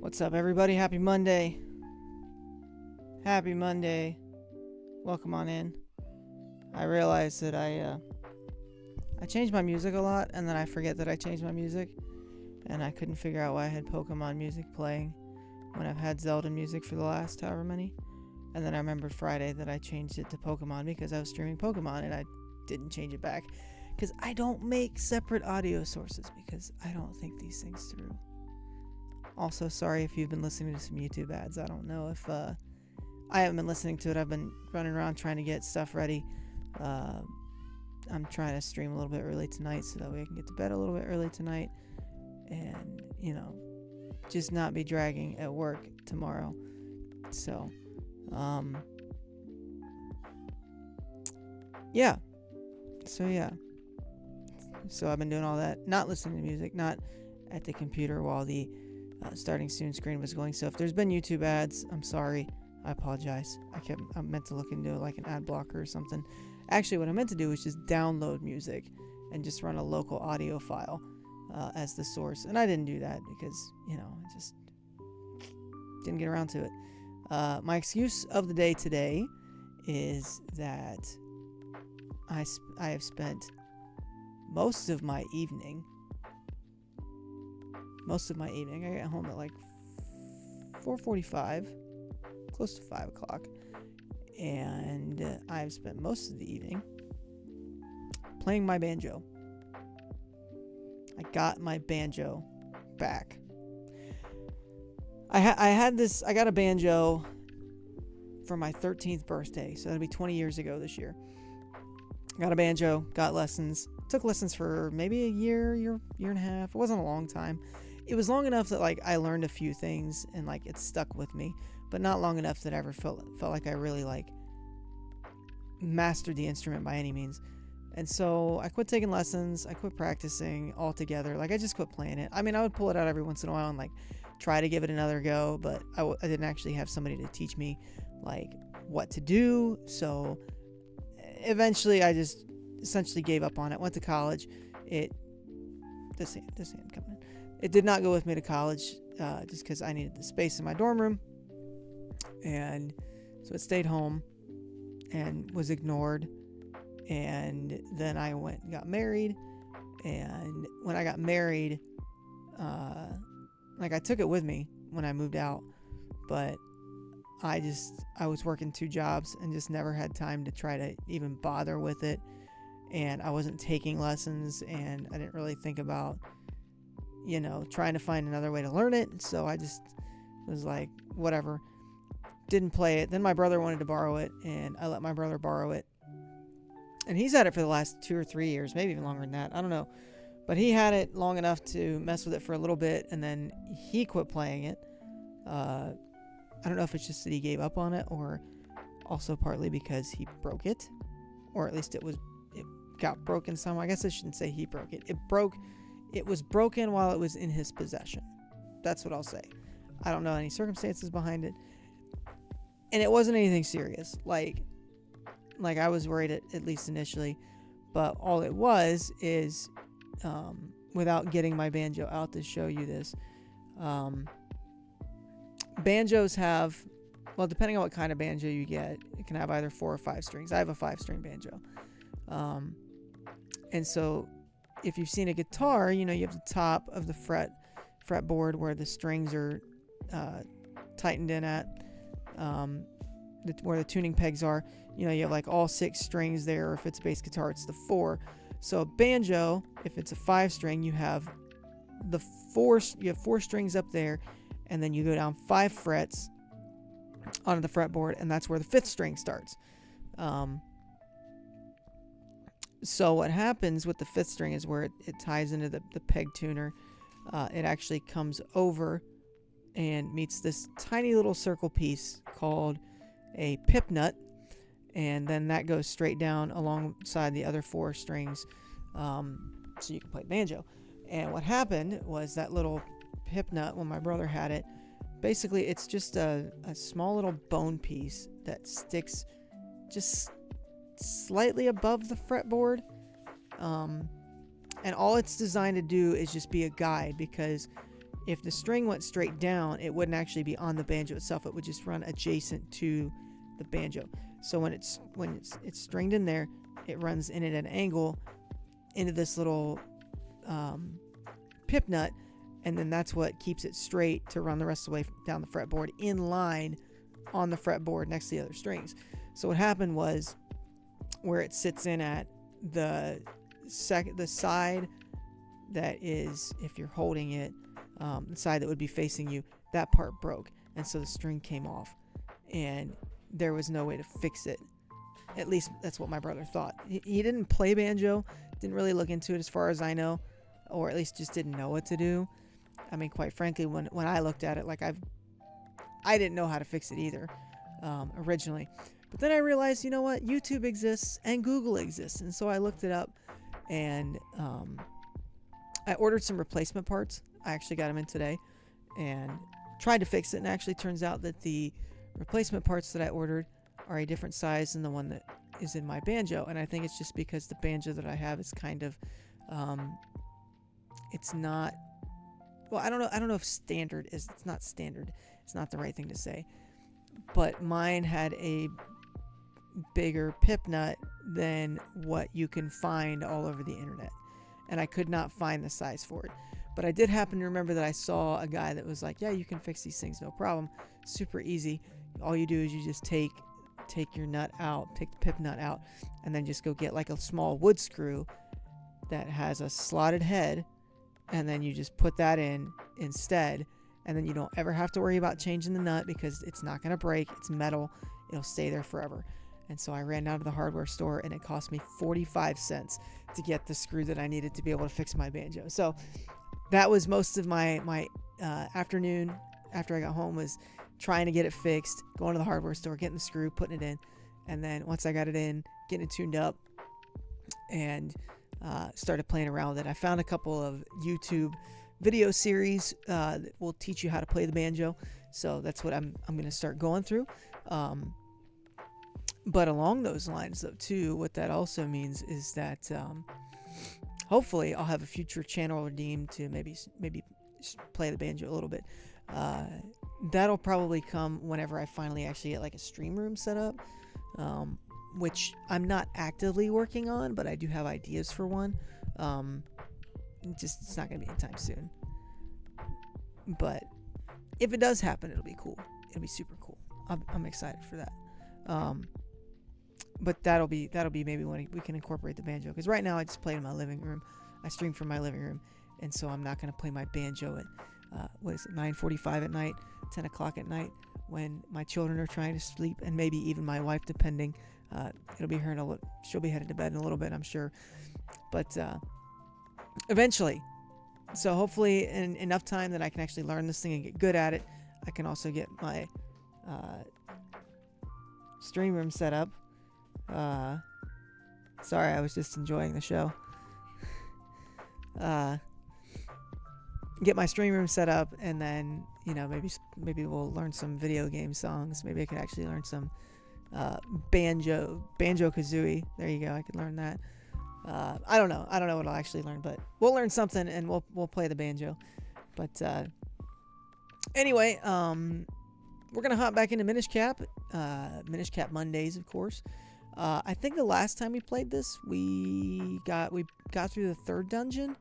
What's up, everybody? Happy Monday. Happy Monday. Welcome on in. I realized that I change my music a lot, and then I forget that I changed my music, and I couldn't figure out why I had Pokemon music playing when I've had Zelda music for the last however many. And then I remembered Friday that I changed it to Pokemon because I was streaming Pokemon, and I didn't change it back because I don't make separate audio sources because I don't think these things through. Also, sorry if you've been listening to some YouTube ads. I don't know if I haven't been listening to it. I've been running around trying to get stuff ready. I'm trying to stream a little bit early tonight so that way I can get to bed a little bit early tonight and, just not be dragging at work tomorrow. So, yeah. So I've been doing all that, not listening to music, not at the computer while the starting soon screen was going. So if there's been YouTube ads, I'm sorry. I apologize. I meant to look into like an ad blocker or something. Actually, what I meant to do was just download music and just run a local audio file as the source. And I didn't do that because, I just didn't get around to it. My excuse of the day today is that I have spent most of my evening. I got home at like 4:45, close to 5 o'clock, and I've spent most of the evening playing my banjo. I got my banjo back. I got a banjo for my 13th birthday, so that'll be 20 years ago this year. Got a banjo, got lessons, took lessons for maybe a year and a half. It wasn't a long time. It was long enough that like I learned a few things and like it stuck with me, but not long enough that I ever felt like I really like mastered the instrument by any means. And so I quit taking lessons. I quit practicing altogether. Like I just quit playing it. I mean, I would pull it out every once in a while and like try to give it another go, but I didn't actually have somebody to teach me like what to do. So eventually I just essentially gave up on it. Went to college. This hand coming in. It did not go with me to college just because I needed the space in my dorm room. And so it stayed home and was ignored. And then I went and got married. And when I got married, I took it with me when I moved out. But I was working 2 jobs and just never had time to try to even bother with it. And I wasn't taking lessons and I didn't really think about, trying to find another way to learn it. So I just was like, whatever. Didn't play it. Then my brother wanted to borrow it and I let my brother borrow it. And he's had it for the last 2 or 3 years, maybe even longer than that. I don't know. But he had it long enough to mess with it for a little bit and then he quit playing it. I don't know if it's just that he gave up on it or also partly because he broke it, or at least it got broken somehow. I guess I shouldn't say he broke it. It was broken while it was in his possession. That's what I'll say. I don't know any circumstances behind it. And it wasn't anything serious. Like I was worried at least initially, but all it was is, without getting my banjo out to show you this, banjos have, well, depending on what kind of banjo you get, it can have either 4 or 5 strings. I have a 5-string banjo. And so if you've seen a guitar, you have the top of the fretboard where the strings are tightened in at, where the tuning pegs are. You have like all 6 strings there, or if it's a bass guitar, it's the 4. So a banjo, if it's a 5-string, you have 4 strings up there, and then you go down 5 frets onto the fretboard, and that's where the 5th string starts. So what happens with the 5th string is where it ties into the peg tuner. It actually comes over and meets this tiny little circle piece called a pip nut, and then that goes straight down alongside the other 4 strings, so you can play banjo. And what happened was that little pip nut, when my brother had it, basically it's just a small little bone piece that sticks just slightly above the fretboard, and all it's designed to do is just be a guide, because If the string went straight down, it wouldn't actually be on the banjo itself. It would just run adjacent to the banjo. So when it's stringed in there, it runs in at an angle into this little pip nut, and then that's what keeps it straight to run the rest of the way down the fretboard in line on the fretboard next to the other strings. So what happened was, where it sits in at the side that is, if you're holding it, the side that would be facing you, that part broke, and so the string came off, and there was no way to fix it. At least that's what my brother thought. He didn't play banjo, didn't really look into it as far as I know, or at least just didn't know what to do. I mean, quite frankly, when I looked at it, like I didn't know how to fix it either, originally. But then I realized, you know what? YouTube exists and Google exists, and so I looked it up, and I ordered some replacement parts. I actually got them in today and tried to fix it, and it actually turns out that the replacement parts that I ordered are a different size than the one that is in my banjo, and I think it's just because the banjo that I have is kind of, it's not, well, I don't know if standard is, it's not standard, it's not the right thing to say, but mine had a bigger pip nut than what you can find all over the internet, and I could not find the size for it. But I did happen to remember that I saw a guy that was like, yeah, you can fix these things, no problem, super easy. All you do is you just take your nut out, take the pip nut out, and then just go get like a small wood screw that has a slotted head, and then you just put that in instead, and then you don't ever have to worry about changing the nut because it's not going to break. It's metal. It'll stay there forever. And so I ran out of the hardware store, and it cost me 45 cents to get the screw that I needed to be able to fix my banjo. So that was most of my afternoon after I got home, was trying to get it fixed, going to the hardware store, getting the screw, putting it in, and then once I got it in, getting it tuned up, and started playing around with it. I found a couple of YouTube video series that will teach you how to play the banjo, so that's what I'm going to start going through. But along those lines, though, too, what that also means is that hopefully I'll have a future channel redeemed to maybe play the banjo a little bit. That'll probably come whenever I finally actually get like a stream room set up, which I'm not actively working on, but I do have ideas for one. It's not going to be anytime soon. But if it does happen, it'll be cool. It'll be super cool. I'm excited for that. But that'll be maybe when we can incorporate the banjo, because right now I just play in my living room. I stream from my living room, and so I'm not going to play my banjo at 9:45 at night, 10 o'clock at night, when my children are trying to sleep, and maybe even my wife, depending. It'll be her she'll be headed to bed in a little bit, I'm sure. But eventually, so hopefully in enough time that I can actually learn this thing and get good at it, I can also get my stream room set up. Sorry, I was just enjoying the show. Get my stream room set up, and then maybe we'll learn some video game songs. Maybe I could actually learn some banjo kazooie. There you go. I could learn that. I don't know what I'll actually learn, but we'll learn something, and we'll play the banjo. But anyway, we're gonna hop back into Minish Cap Mondays, of course. I think the last time we played this, we got through the third dungeon,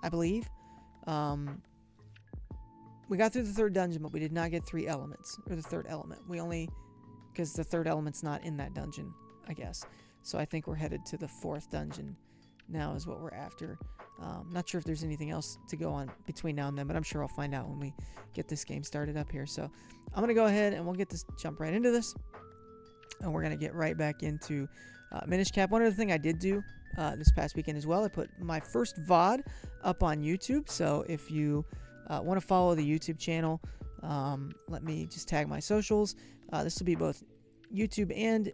I believe. We got through the third dungeon, but we did not get three elements, or the third element. Because the third element's not in that dungeon, I guess. So I think we're headed to the fourth dungeon now is what we're after. Not sure if there's anything else to go on between now and then, but I'm sure I'll find out when we get this game started up here. So I'm going to go ahead and we'll jump right into this. And we're going to get right back into Minish Cap. One other thing I did do this past weekend as well, I put my first VOD up on YouTube. So if you want to follow the YouTube channel, let me just tag my socials. This will be both YouTube and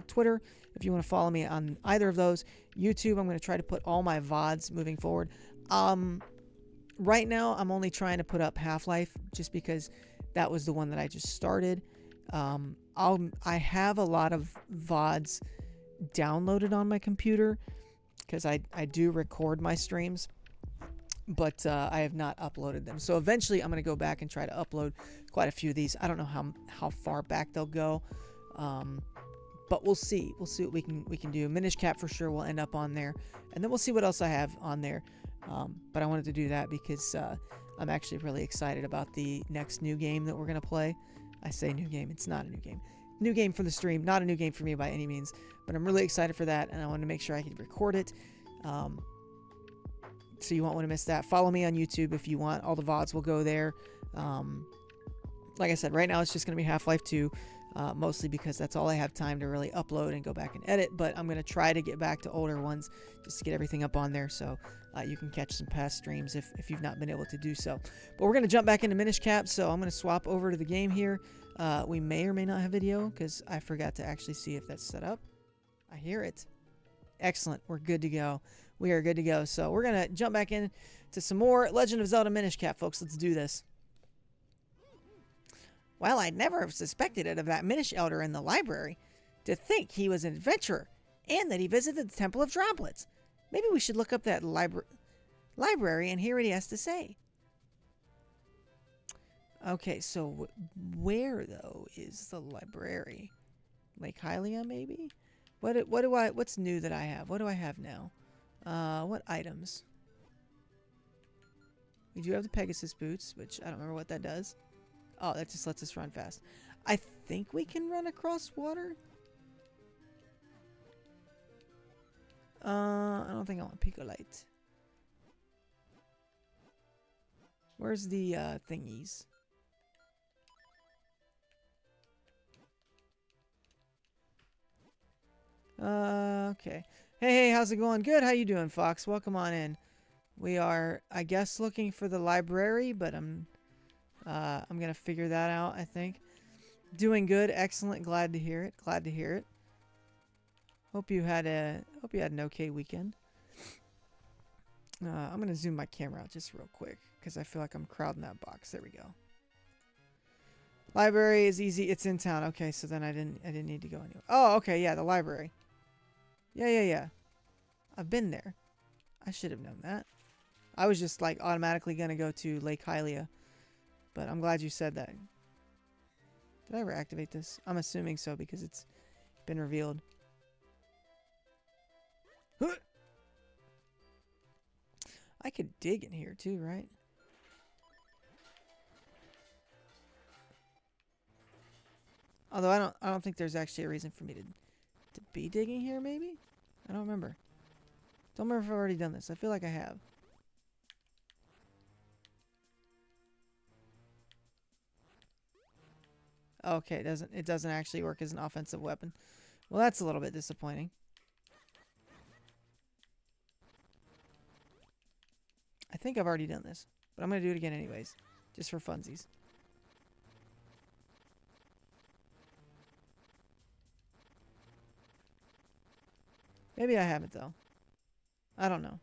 Twitter. If you want to follow me on either of those, YouTube, I'm going to try to put all my VODs moving forward. Right now, I'm only trying to put up Half-Life just because that was the one that I just started. I have a lot of VODs downloaded on my computer because I do record my streams but I have not uploaded them. So eventually I'm going to go back and try to upload quite a few of these. I don't know how far back they'll go, but we'll see. We'll see what we can do. Minish Cap for sure will end up on there, and then we'll see what else I have on there. But I wanted to do that because I'm actually really excited about the next new game that we're going to play. I say new game. It's not a new game. New game for the stream. Not a new game for me by any means. But I'm really excited for that, and I want to make sure I can record it. So you won't want to miss that. Follow me on YouTube if you want. All the VODs will go there. Like I said, right now it's just going to be Half-Life 2. Mostly because that's all I have time to really upload and go back and edit, but I'm going to try to get back to older ones just to get everything up on there so you can catch some past streams if you've not been able to do so. But we're going to jump back into Minish Cap, so I'm going to swap over to the game here. We may or may not have video because I forgot to actually see if that's set up. I hear it. Excellent. We're good to go. We are good to go. So we're going to jump back in to some more Legend of Zelda Minish Cap, folks. Let's do this. Well, I'd never have suspected it of that Minish Elder in the library. To think he was an adventurer, and that he visited the Temple of Droplets. Maybe we should look up that library and hear what he has to say. Okay, so where, though, is the library? Lake Hylia, maybe? What's new that I have? What do I have now? What items? We do have the Pegasus boots, which I don't remember what that does. Oh, that just lets us run fast. I think we can run across water. I don't think I want Picolite. Where's the thingies? Okay. Hey, how's it going? Good. How you doing, Fox? Welcome on in. We are, I guess, looking for the library, but I'm gonna figure that out, I think. Doing good, excellent, glad to hear it. Glad to hear it. Hope you had an okay weekend. I'm gonna zoom my camera out just real quick because I feel like I'm crowding that box. There we go. Library is easy. It's in town. Okay, so then I didn't need to go anywhere. Oh, okay, yeah, the library. Yeah. I've been there. I should have known that. I was just like automatically gonna go to Lake Hylia. But I'm glad you said that. Did I ever activate this? I'm assuming so because it's been revealed. I could dig in here too, right? Although I don't think there's actually a reason for me to be digging here, maybe? I don't remember. Don't remember if I've already done this. I feel like I have. Okay, it doesn't actually work as an offensive weapon. Well, that's a little bit disappointing. I think I've already done this, but I'm going to do it again anyways, just for funsies. Maybe I haven't, though. I don't know.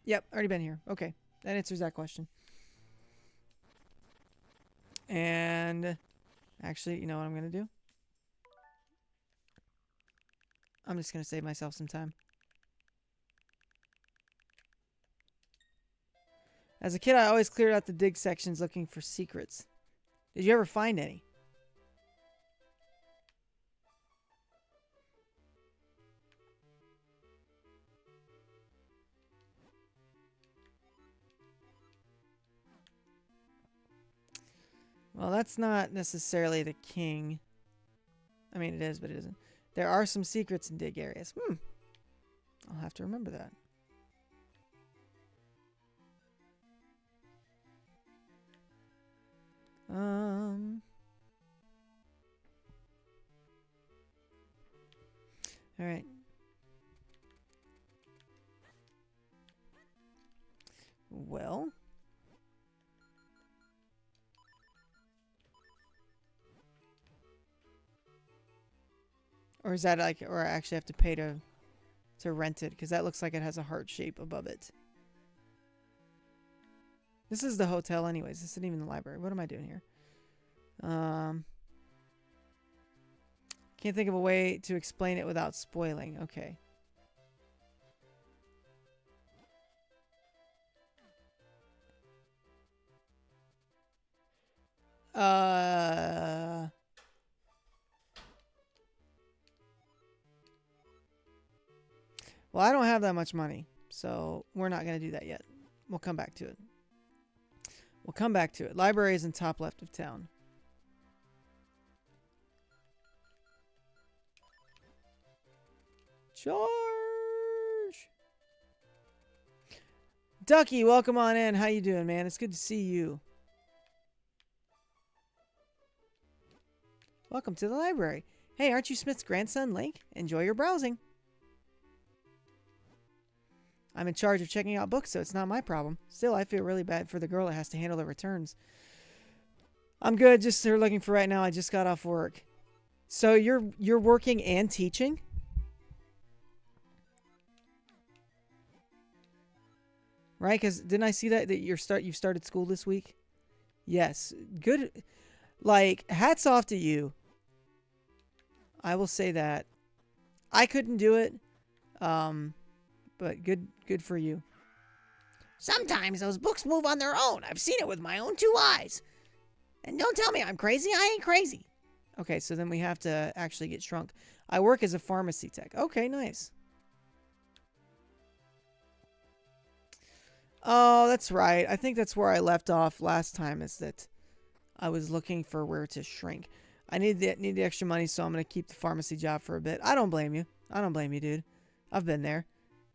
Yep, already been here. Okay, that answers that question. And actually, you know what I'm going to do? I'm just going to save myself some time. As a kid, I always cleared out the dig sections looking for secrets. Did you ever find any? Well, that's not necessarily the king. I mean, it is, but it isn't. There are some secrets in dig areas. I'll have to remember that. All right. Well. Or is that like, or I actually have to pay to rent it? Because that looks like it has a heart shape above it. This is the hotel anyways. This isn't even the library. What am I doing here? Can't think of a way to explain it without spoiling. Okay. Well, I don't have that much money, so we're not going to do that yet. We'll come back to it. We'll come back to it. Library is in top left of town. Charge! Ducky, welcome on in. How you doing, man? It's good to see you. Welcome to the library. Hey, aren't you Smith's grandson, Link? Enjoy your browsing. I'm in charge of checking out books, so it's not my problem. Still, I feel really bad for the girl that has to handle the returns. I'm good, just they're looking for right now. I just got off work. So you're working and teaching? Right? Because didn't I see that you've started school this week? Yes. Good. Like, hats off to you. I will say that. I couldn't do it. But good for you. Sometimes those books move on their own. I've seen it with my own 2 eyes. And don't tell me I'm crazy. I ain't crazy. Okay, so then we have to actually get shrunk. I work as a pharmacy tech. Okay, nice. Oh, that's right. I think that's where I left off last time, is that I was looking for where to shrink. I need the extra money, so I'm going to keep the pharmacy job for a bit. I don't blame you. I don't blame you, dude. I've been there.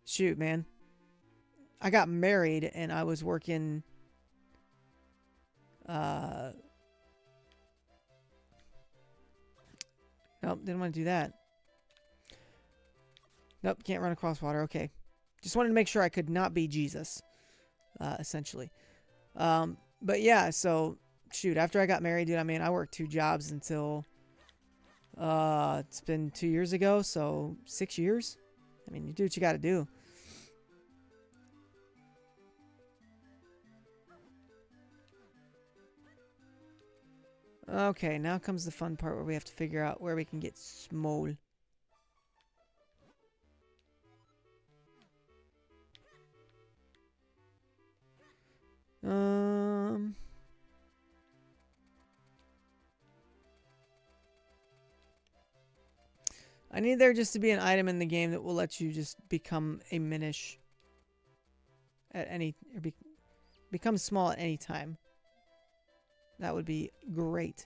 Shoot, man. I got married, and I was working... Nope, didn't want to do that. Nope, can't run across water. Okay. Just wanted to make sure I could not be Jesus. Essentially. But yeah, so... Shoot, after I got married, dude, I mean, I worked 2 jobs until... it's been 2 years ago, so 6 years? I mean, you do what you gotta do. Okay, now comes the fun part where we have to figure out where we can get small. I need there just to be an item in the game that will let you just become a Minish at any, or become small at any time. That would be great.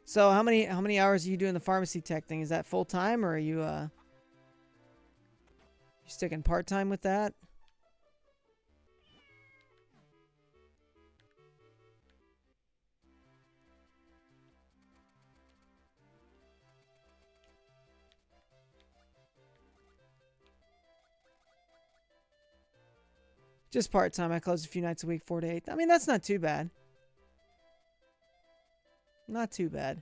So how many hours are you doing the pharmacy tech thing? Is that full time, or are you you sticking part time with that? Just part time. I close a few nights a week, 4 to 8. I mean, that's not too bad. Not too bad.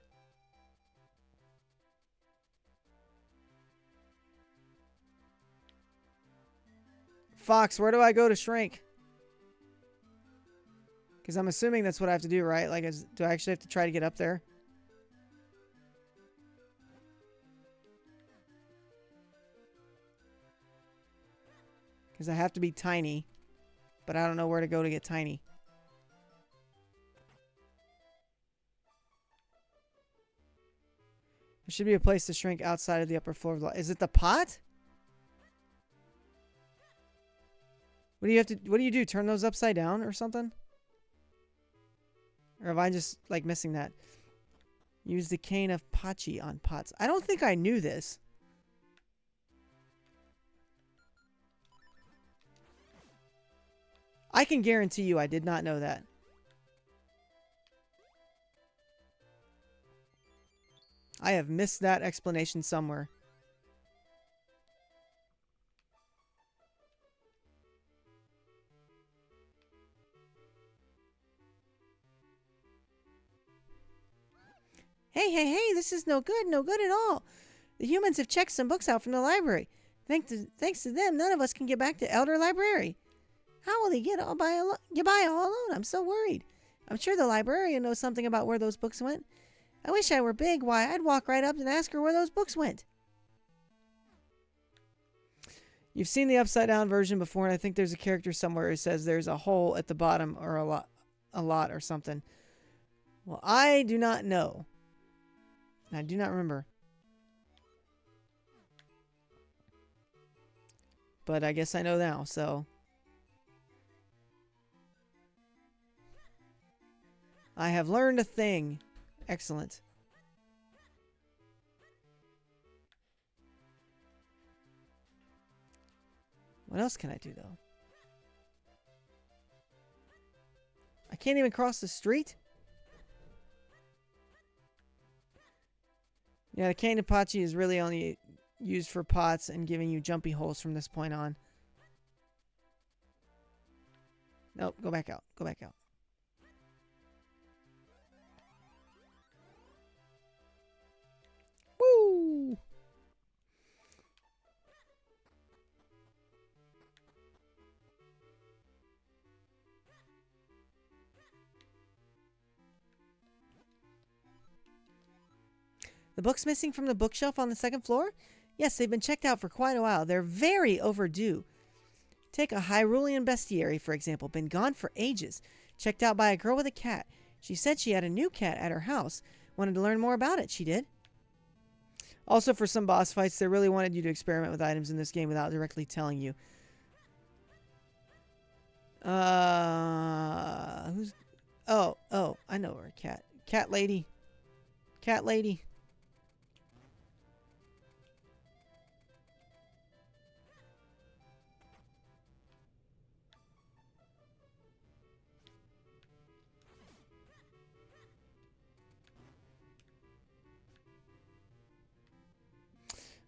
Fox, where do I go to shrink? Because I'm assuming that's what I have to do, right? Like, do I actually have to try to get up there? Because I have to be tiny. But I don't know where to go to get tiny. There should be a place to shrink outside of the upper floor of the... Is it the pot? What do you have to... What do you do? Turn those upside down or something? Or have I just, like, missing that? Use the cane of Pachi on pots. I don't think I knew this. I can guarantee you I did not know that. I have missed that explanation somewhere. Hey, this is no good at all. The humans have checked some books out from the library. Thanks to them, none of us can get back to Elder Library. How will they get by all alone? I'm so worried. I'm sure the librarian knows something about where those books went. I wish I were big. Why, I'd walk right up and ask her where those books went. You've seen the upside down version before, and I think there's a character somewhere who says there's a hole at the bottom or a lot or something. Well, I do not know. I do not remember. But I guess I know now, so. I have learned a thing. Excellent. What else can I do, though? I can't even cross the street? Yeah, the cane Apache is really only used for pots and giving you jumpy holes from this point on. Nope, go back out. Go back out. Woo! The books missing from the bookshelf on the second floor? Yes, they've been checked out for quite a while. They're very overdue. Take a Hyrulean bestiary, for example. Been gone for ages. Checked out by a girl with a cat. She said she had a new cat at her house. Wanted to learn more about it, she did. Also, for some boss fights, they really wanted you to experiment with items in this game without directly telling you. Who's... Oh, I know her. Cat. Cat lady. Cat lady.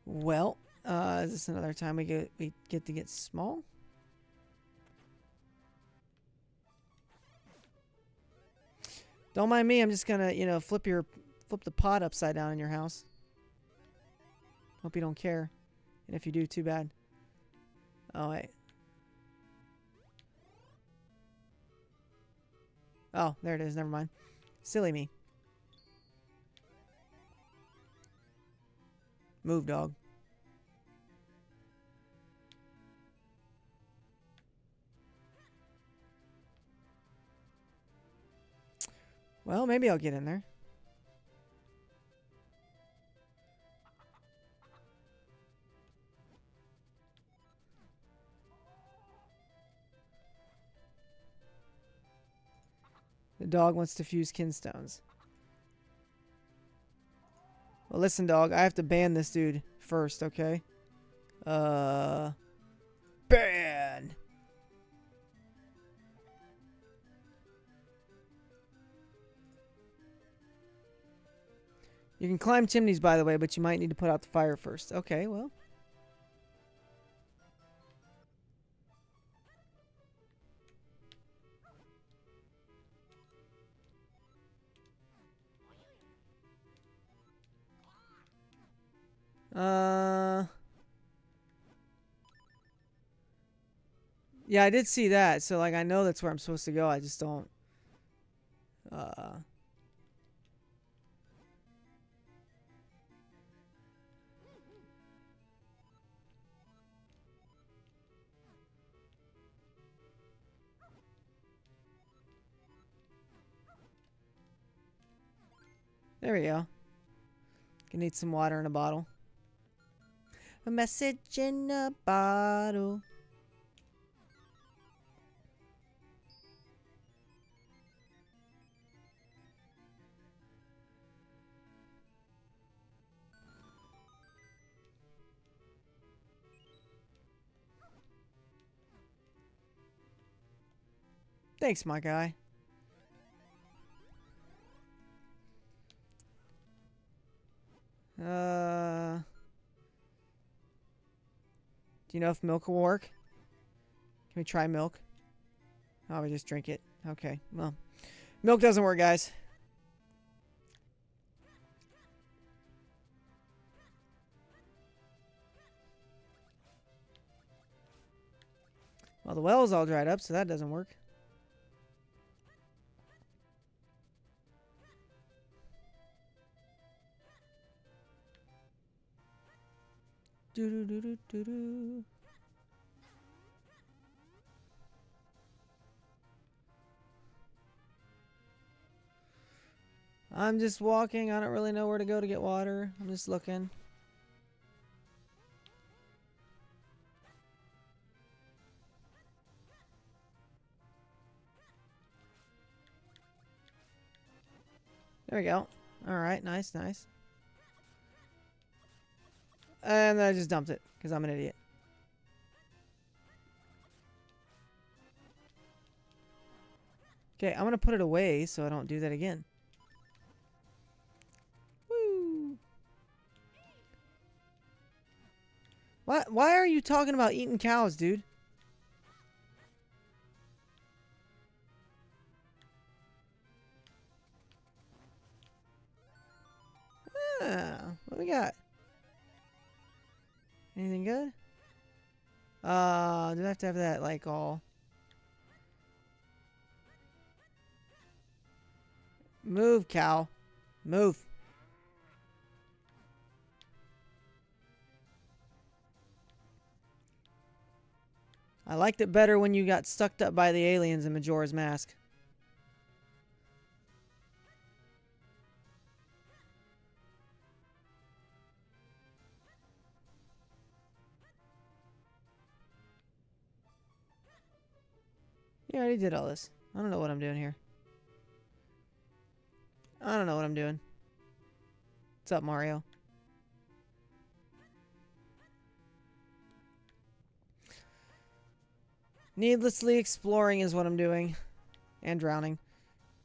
Well, is this another time we get to get small? Don't mind me. I'm just gonna, flip the pot upside down in your house. Hope you don't care, and if you do, too bad. Oh wait. Oh, there it is. Never mind. Silly me. Move, dog. Well, maybe I'll get in there. The dog wants to fuse kinstones. Well, listen, dog. I have to ban this dude first, okay? Ban! You can climb chimneys, by the way, but you might need to put out the fire first. Okay, well. Yeah, I did see that. So, like, I know that's where I'm supposed to go. I just don't. There we go. You need some water in a bottle. A message in a bottle. Thanks, my guy. Do you know if milk will work? Can we try milk? Oh, we just drink it. Okay, well. Milk doesn't work, guys. Well, the well's all dried up, so that doesn't work. Do do do do do do. I'm just walking. I don't really know where to go to get water. I'm just looking. There we go. Alright, nice, nice. And then I just dumped it, because I'm an idiot. Okay, I'm going to put it away so I don't do that again. Woo! Why are you talking about eating cows, dude? What do we got? Anything good? Do I have to have that, like, all... Move, cow. Move. I liked it better when you got sucked up by the aliens in Majora's Mask. You already did all this. I don't know what I'm doing here. I don't know what I'm doing. What's up, Mario? Needlessly exploring is what I'm doing. And drowning.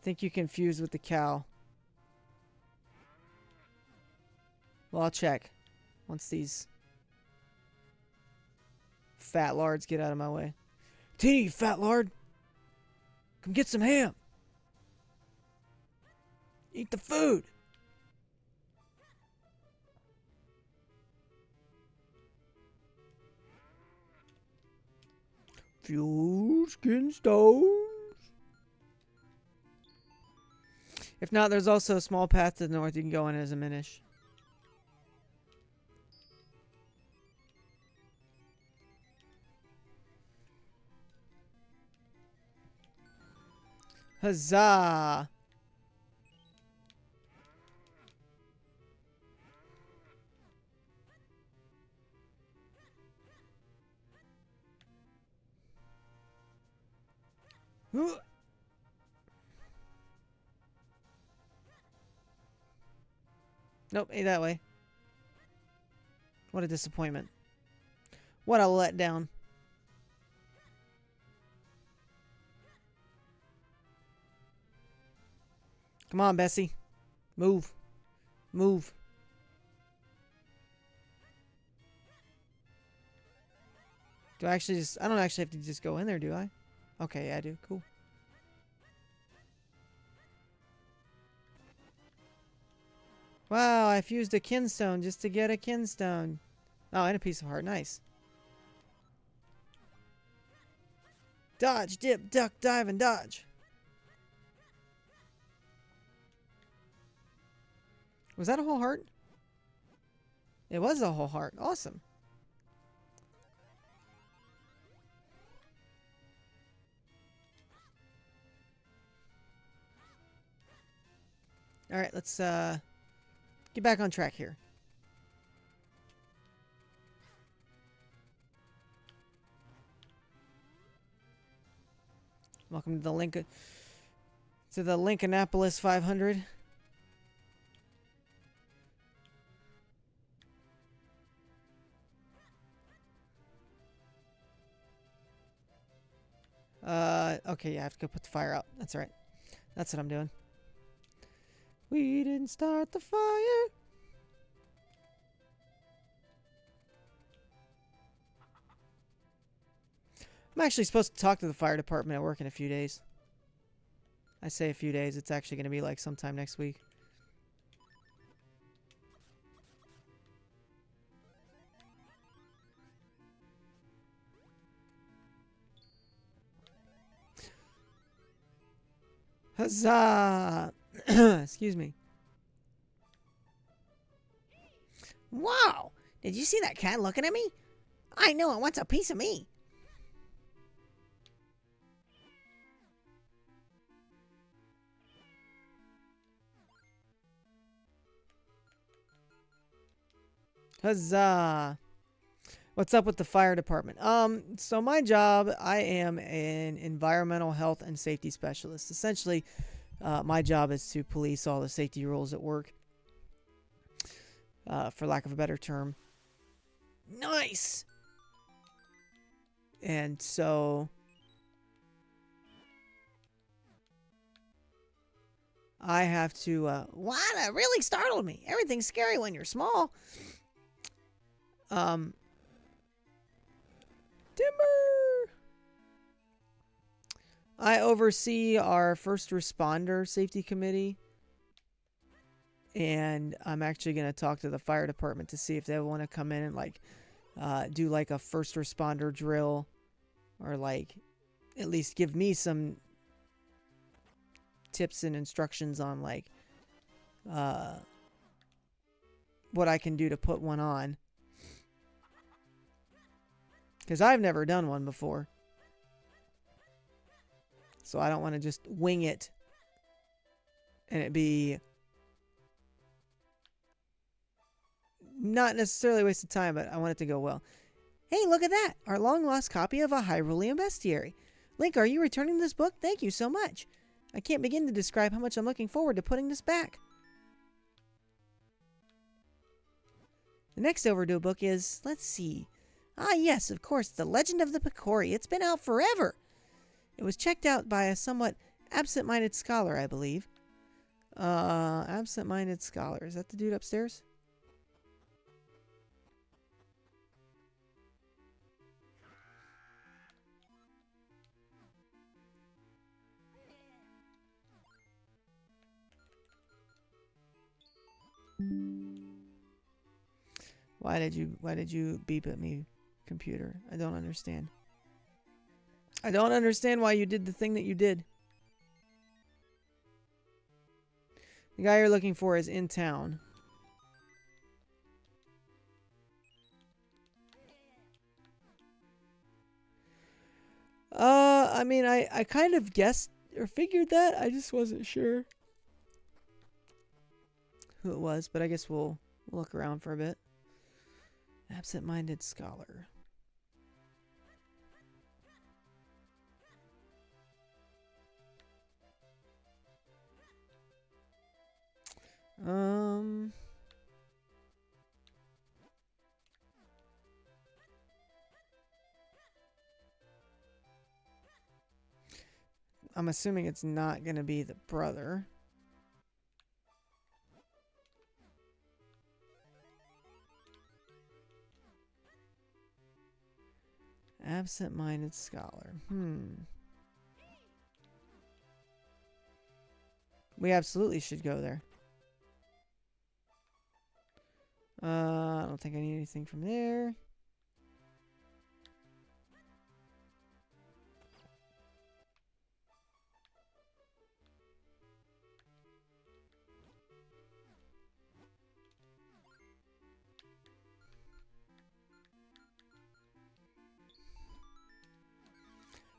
Think you confused with the cow. Well, I'll check. Once these fat lards get out of my way. Teeny, you fat lard! Come get some ham! Eat the food! Few skin stones. If not, there's also a small path to the north you can go in as a Minish. Huzzah! Nope, ain't that way. What a disappointment. What a letdown. Come on, Bessie. Move. Move. Do I actually just... I don't actually have to just go in there, do I? Okay, yeah, I do. Cool. Wow, I fused a kinstone just to get a kinstone. Oh, and a piece of heart. Nice. Dodge, dip, duck, dive, and dodge. Was that a whole heart? It was a whole heart. Awesome. Alright, let's get back on track here. Welcome to the Lincolnapolis 500. Okay, yeah, I have to go put the fire out. That's right. That's what I'm doing. We didn't start the fire. I'm actually supposed to talk to the fire department at work in a few days. I say a few days. It's actually going to be like sometime next week. Huzzah! Excuse me. Wow! Did you see that cat looking at me? I know it wants a piece of me. Huzzah! What's up with the fire department? So my job, I am an environmental health and safety specialist. Essentially, my job is to police all the safety rules at work, for lack of a better term. Nice! And so I have to, wow, that really startled me. Everything's scary when you're small. Timber! I oversee our first responder safety committee. And I'm actually going to talk to the fire department to see if they want to come in and, like, do, like, a first responder drill. Or, like, at least give me some tips and instructions on, like, what I can do to put one on. Because I've never done one before. So I don't want to just wing it and it be not necessarily a waste of time, but I want it to go well. Hey, look at that! Our long-lost copy of A Hyrulean Bestiary. Link, are you returning this book? Thank you so much. I can't begin to describe how much I'm looking forward to putting this back. The next overdue book is, let's see. Ah, yes, of course, The Legend of the Picori. It's been out forever. It was checked out by a somewhat absent-minded scholar, I believe. Absent-minded scholar. Is that the dude upstairs? Why did you beep at me, computer? I don't understand. I don't understand why you did the thing that you did. The guy you're looking for is in town. I mean, I kind of guessed or figured that. I just wasn't sure who it was, but I guess we'll look around for a bit. Absent-minded scholar. I'm assuming it's not going to be the brother. Absent-minded scholar. We absolutely should go there. I don't think I need anything from there.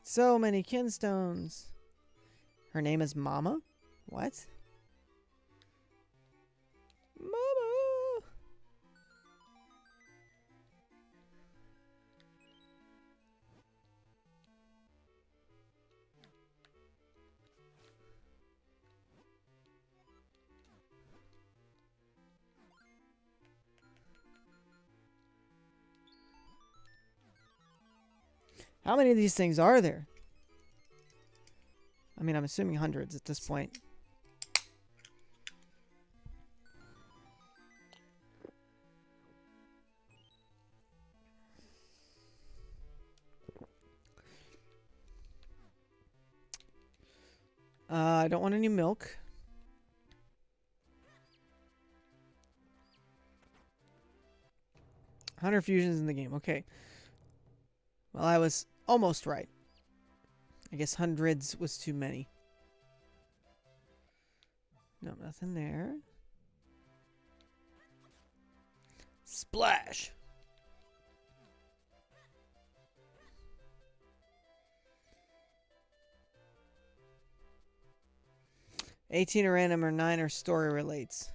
So many kinstones. Her name is Mama? What? Mama! How many of these things are there? I mean, I'm assuming hundreds at this point. I don't want any milk. Hunter fusions in the game. Okay. Well, I was almost right. I guess hundreds was too many. No, nothing there. Splash! 18 are random or 9 are story relates.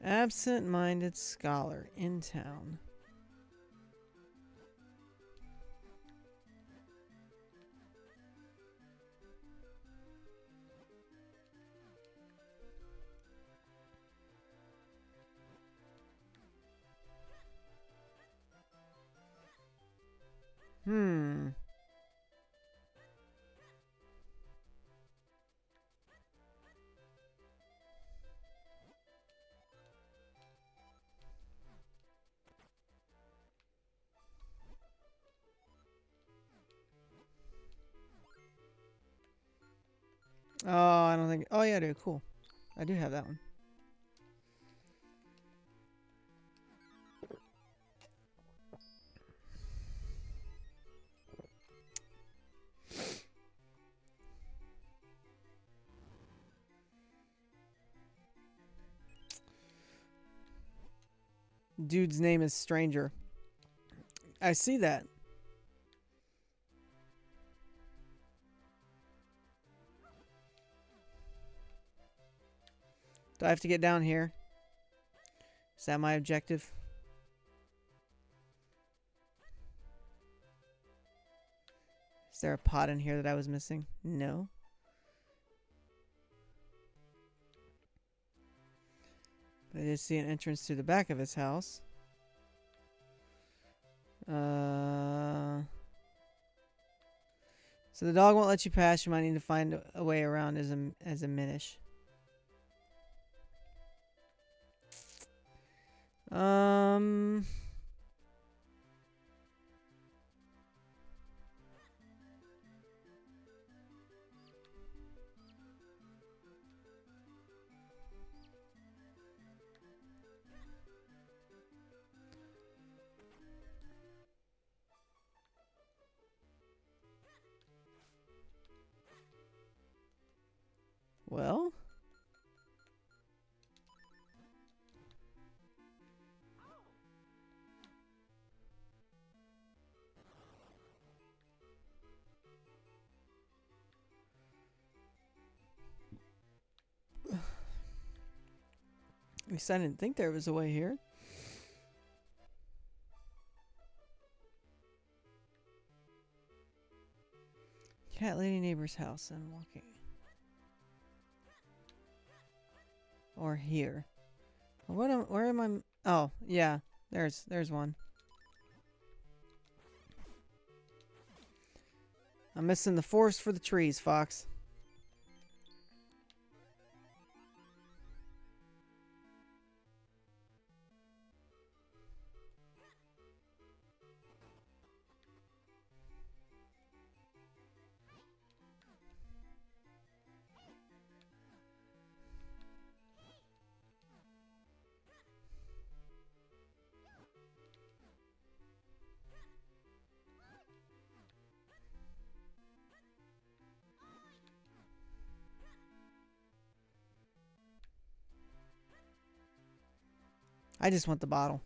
Absent-minded scholar in town. Hmm. Oh, I don't think... Oh, yeah, I do. Cool. I do have that one. Dude's name is Stranger. I see that. Do I have to get down here? Is that my objective? Is there a pot in here that I was missing? No. I did see an entrance to the back of his house. So the dog won't let you pass. You might need to find a way around as a Minish. Well, at least I didn't think there was a way here. Cat lady neighbor's house. I'm walking. Or here. Where am I? Oh, yeah. There's one. I'm missing the forest for the trees, Fox. I just want the bottle.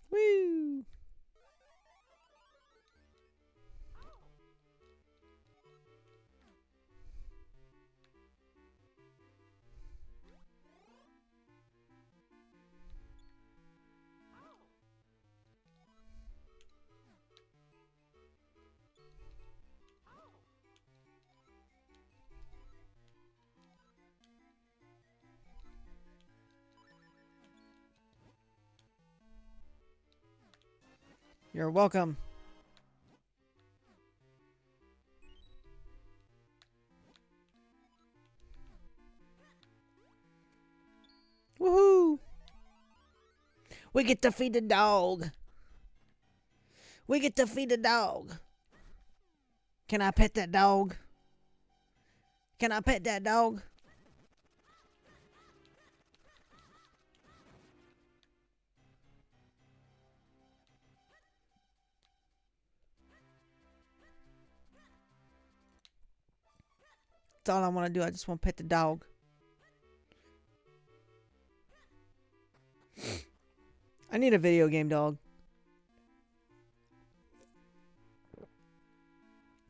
Woo! You're welcome. Woohoo! We get to feed the dog. We get to feed the dog. Can I pet that dog? Can I pet that dog? all I want to do. I just want to pet the dog. I need a video game dog.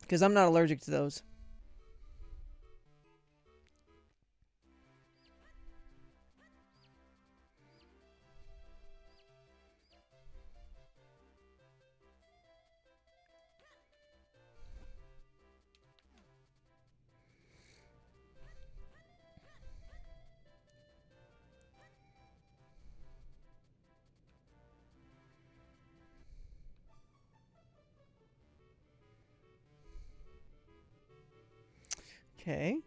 Because I'm not allergic to those. Okay.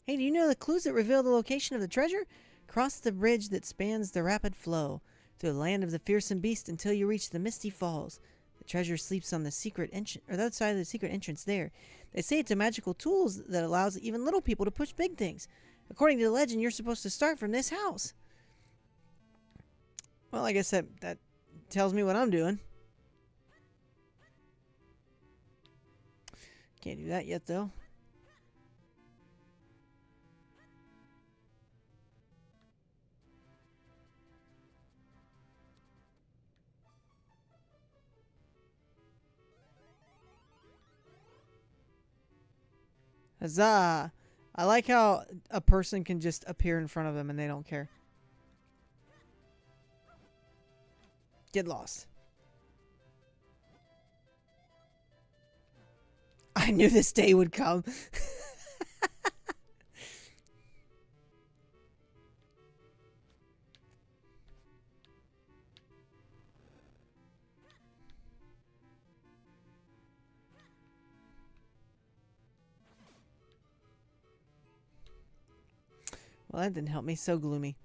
Hey, do you know the clues that reveal the location of the treasure? Cross the bridge that spans the rapid flow through the land of the fearsome beast until you reach the misty falls. The treasure sleeps on the secret entrance, or the other side of the secret entrance there. They say it's a magical tool that allows even little people to push big things. According to the legend, you're supposed to start from this house. Well, I guess that tells me what I'm doing. Can't do that yet, though. Huzzah! I like how a person can just appear in front of them and they don't care. Get lost. I knew this day would come. Well, that didn't help me. So gloomy.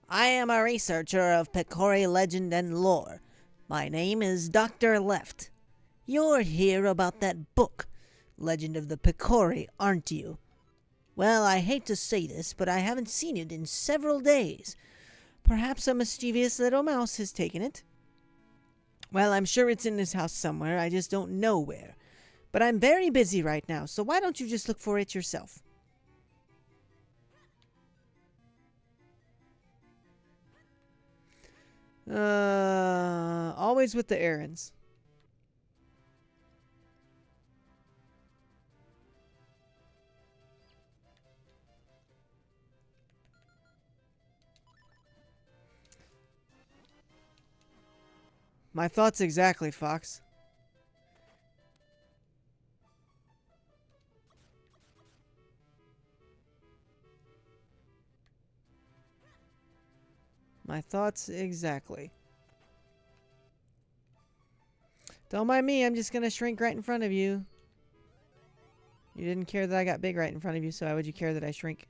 I am a researcher of Picori legend and lore. My name is Dr. Left. You're here about that book, Legend of the Picori, aren't you? Well, I hate to say this, but I haven't seen it in several days. Perhaps a mischievous little mouse has taken it. Well, I'm sure it's in this house somewhere. I just don't know where. But I'm very busy right now, so why don't you just look for it yourself? Always with the errands. My thoughts exactly, Fox. My thoughts exactly. Don't mind me, I'm just gonna shrink right in front of you. You didn't care that I got big right in front of you, so why would you care that I shrink?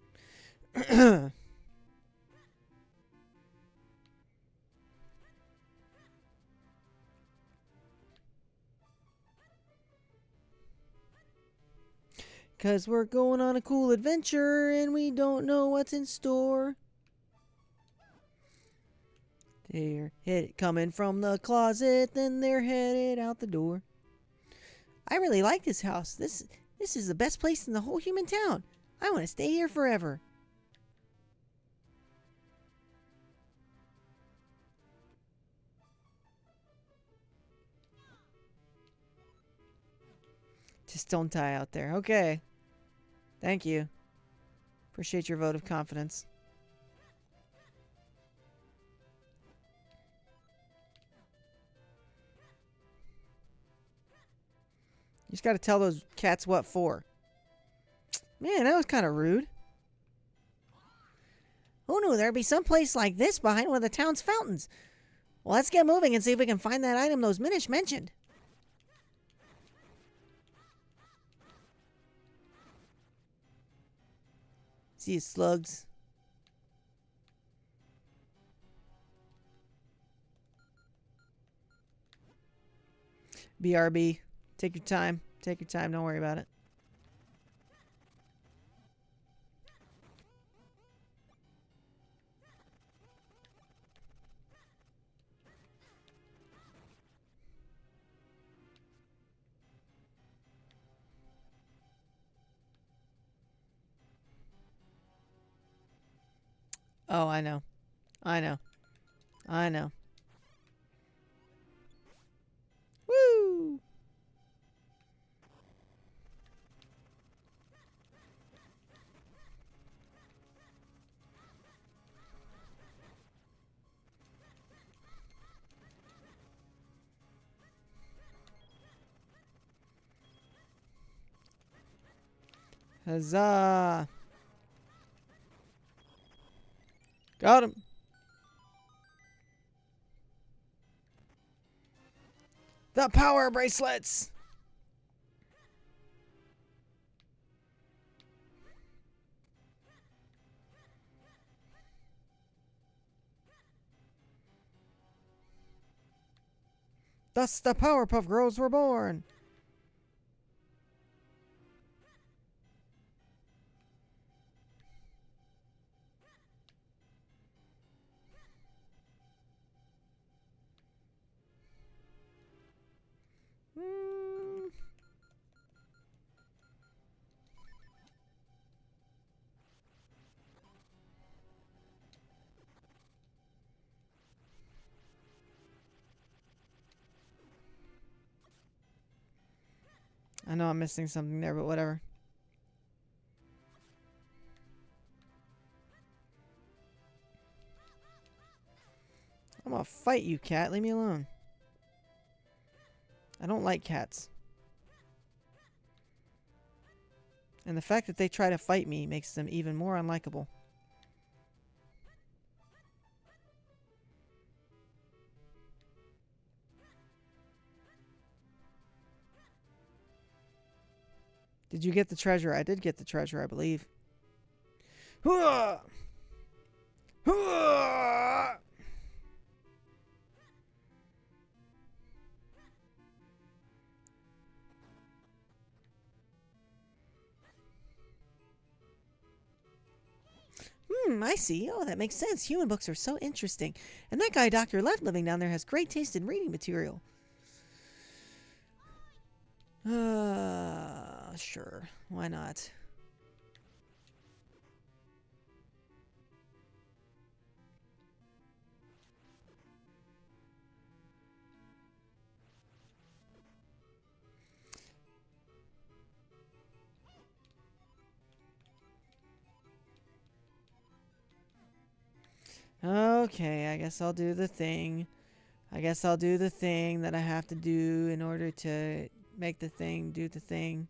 Cause we're going on a cool adventure and we don't know what's in store. They're coming from the closet, then they're headed out the door. I really like this house. This is the best place in the whole human town. I want to stay here forever. Just don't die out there. Okay. Thank you. Appreciate your vote of confidence. You just gotta tell those cats what for. Man, that was kind of rude. Who knew there'd be some place like this behind one of the town's fountains? Well, let's get moving and see if we can find that item those Minish mentioned. See you, slugs. BRB. Take your time. Take your time. Don't worry about it. Oh, I know. I know. I know. Woo! Huzzah! Got him! The power bracelets! Thus the Powerpuff Girls were born! Hmm. I know I'm missing something there, but whatever. I'm gonna fight you, cat. Leave me alone. I don't like cats. And the fact that they try to fight me makes them even more unlikable. Did you get the treasure? I did get the treasure, I believe. Hooah! Hooah! I see. Oh, that makes sense. Human books are so interesting. And that guy, Dr. Left, living down there has great taste in reading material. Sure. Why not? Okay, I guess I'll do the thing. I guess I'll do the thing that I have to do in order to make the thing do the thing.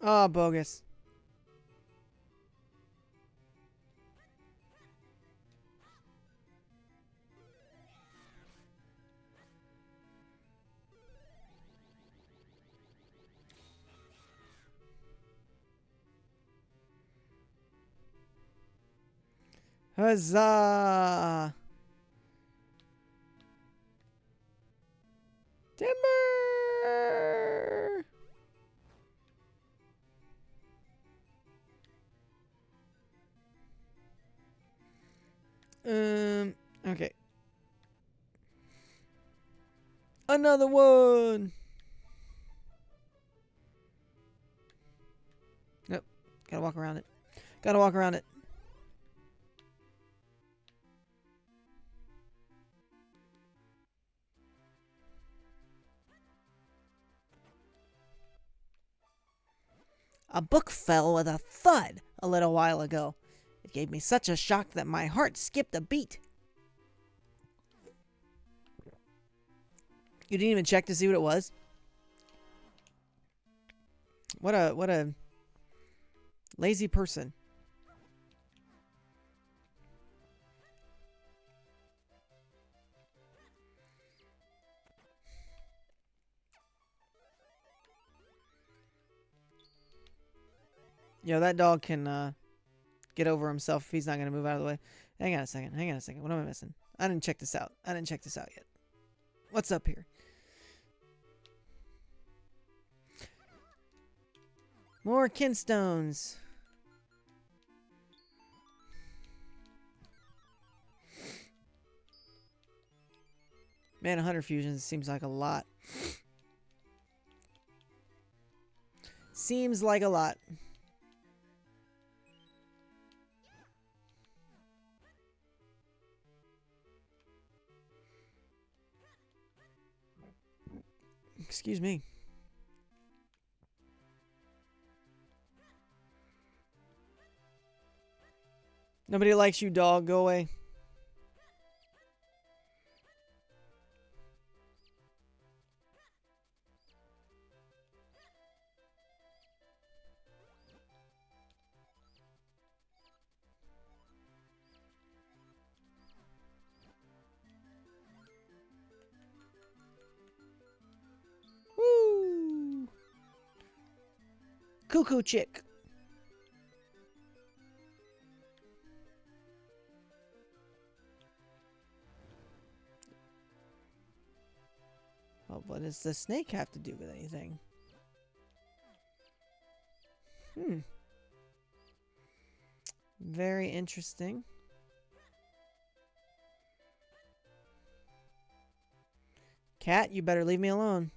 Oh, bogus. Huzzah! Timber! Okay. Another one! Nope. Gotta walk around it. Gotta walk around it. A book fell with a thud a little while ago. It gave me such a shock that my heart skipped a beat. You didn't even check to see what it was? What a lazy person. Yo, that dog can get over himself if he's not gonna move out of the way. Hang on a second. Hang on a second. What am I missing? I didn't check this out. I didn't check this out yet. What's up here? More kinstones. Man, 100 fusions seems like a lot. Seems like a lot. Excuse me. Nobody likes you, dog. Go away. Woo! Cuckoo chick. Well, what does the snake have to do with anything? Very interesting. Cat, you better leave me alone.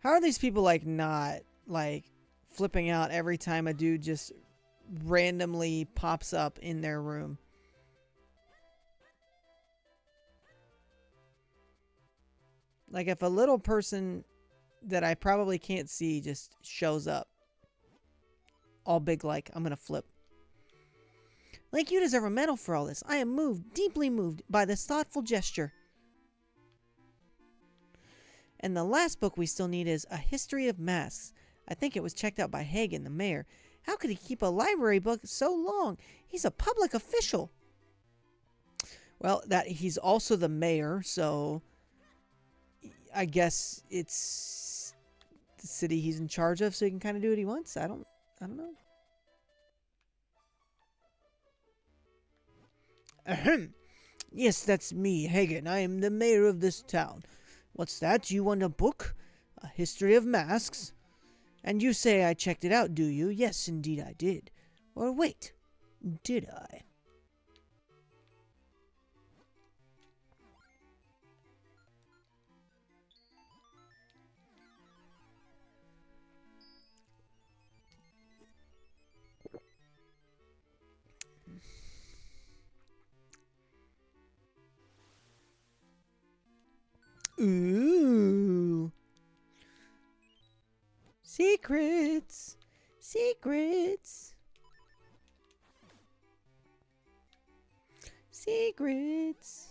How are these people, like, not, like, flipping out every time a dude just randomly pops up in their room? Like, if a little person that I probably can't see just shows up, all big like, I'm gonna flip. Like, you deserve a medal for all this. I am moved, deeply moved, by this thoughtful gesture. And the last book we still need is A History of Masks. I think it was checked out by Hagen, the mayor. How could he keep a library book so long? He's a public official. Well, that he's also the mayor, so I guess it's the city he's in charge of, so he can kind of do what he wants. I don't know. Ahem. Yes, that's me, Hagen. I am the mayor of this town. What's that? You want a book? A History of Masks? And you say I checked it out, do you? Yes, indeed I did. Or wait, did I? Ooh. Secrets. Secrets. Secrets.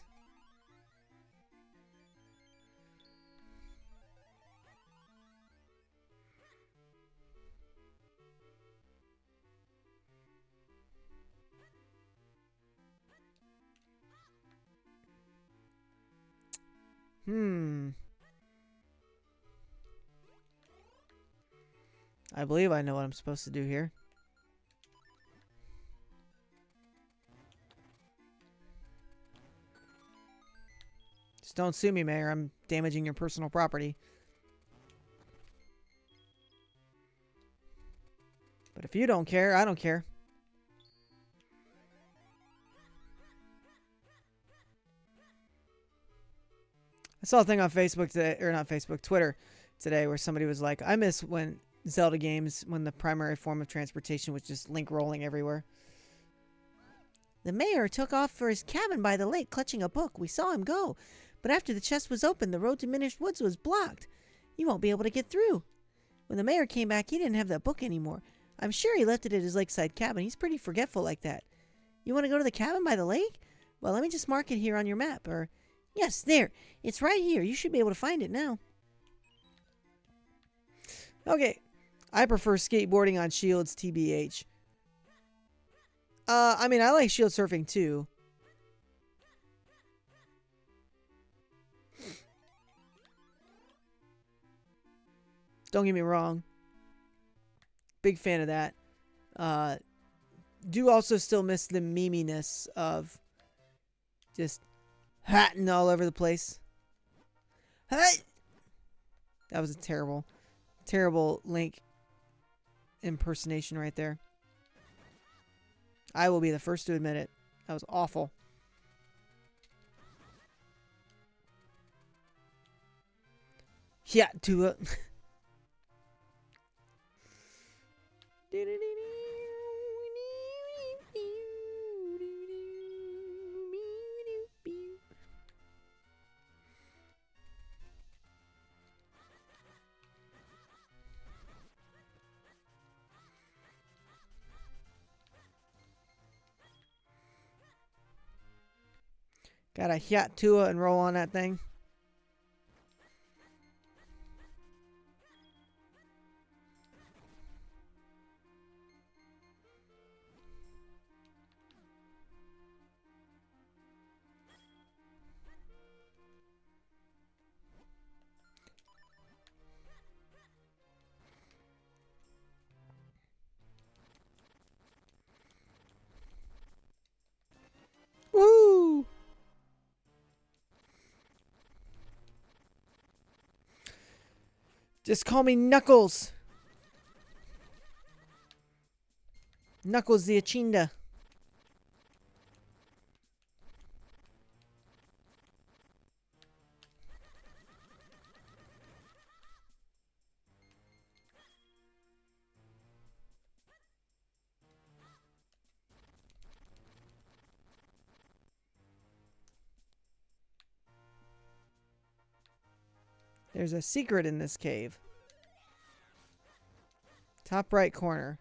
I believe I know what I'm supposed to do here. Just don't sue me, Mayor. I'm damaging your personal property. But if you don't care, I don't care. I saw a thing on Facebook today, or not Facebook, Twitter today, where somebody was like, I miss when Zelda games, when the primary form of transportation was just Link rolling everywhere. The mayor took off for his cabin by the lake, clutching a book. We saw him go. But after the chest was opened, the road to Minish Woods was blocked. You won't be able to get through. When the mayor came back, he didn't have that book anymore. I'm sure he left it at his lakeside cabin. He's pretty forgetful like that. You want to go to the cabin by the lake? Well, let me just mark it here on your map. Or, yes, there. It's right here. You should be able to find it now. Okay. I prefer skateboarding on Shields, TBH. I mean, I like shield surfing too. Don't get me wrong. Big fan of that. Do also still miss the meminess of just hatting all over the place. Hey! That was a terrible, terrible Link impersonation right there. I will be the first to admit it. That was awful. Yeah, to Gotta hiat Tua and roll on that thing. Woo! Just call me Knuckles. Knuckles the Achinda. There's a secret in this cave. Top right corner.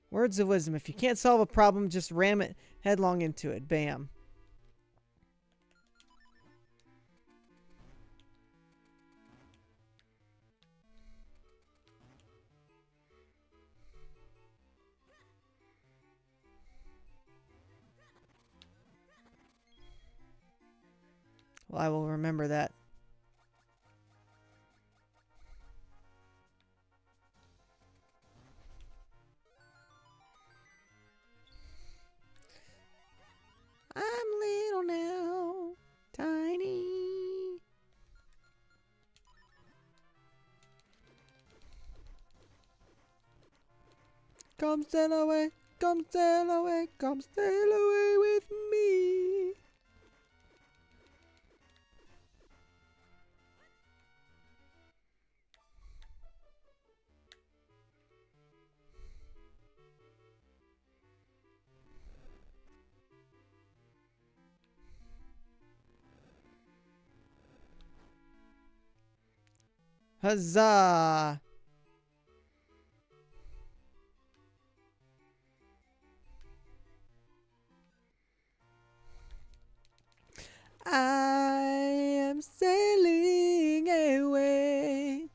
Words of wisdom. If you can't solve a problem, just ram it headlong into it. Bam. Well, I will remember that. I'm little now, tiny. Come sail away, come sail away, come sail away with me. Huzzah! I am sailing away.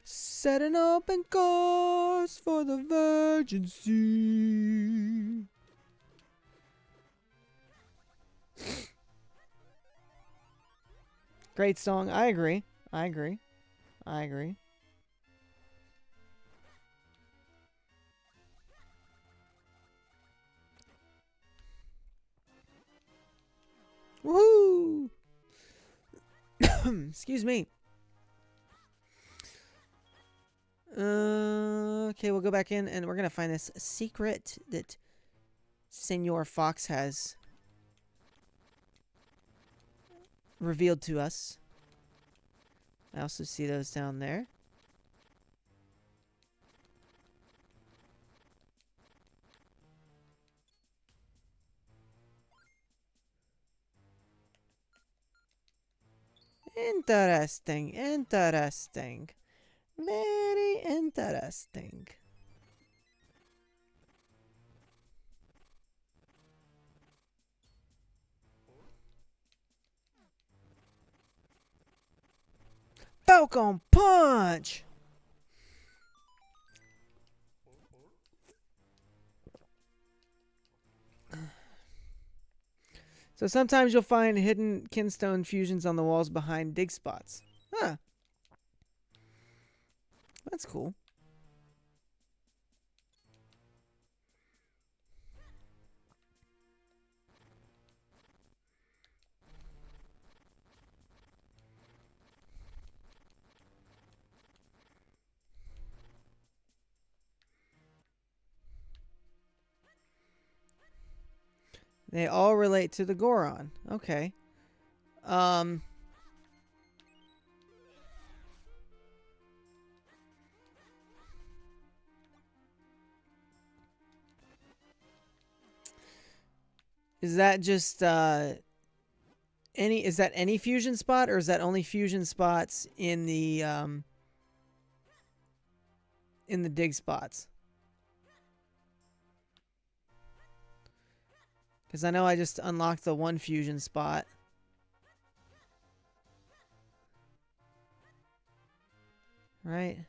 Set an open course for the Virgin Sea. Great song. I agree. I agree. I agree. Woohoo! Excuse me. Okay, we'll go back in and we're going to find this secret that Senor Fox has revealed to us. I also see those down there. Interesting, interesting. Very interesting. Falcon Punch! So sometimes you'll find hidden kinstone fusions on the walls behind dig spots. Huh. That's cool. They all relate to the Goron. Okay. Um... Is that just is that any fusion spot, or is that only fusion spots in the dig spots? Because I know I just unlocked the one fusion spot. Right?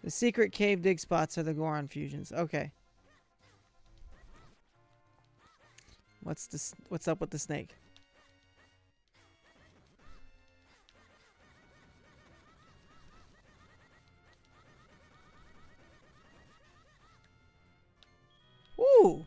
The secret cave dig spots are the Goron fusions. Okay. What's up with the snake? Ooh.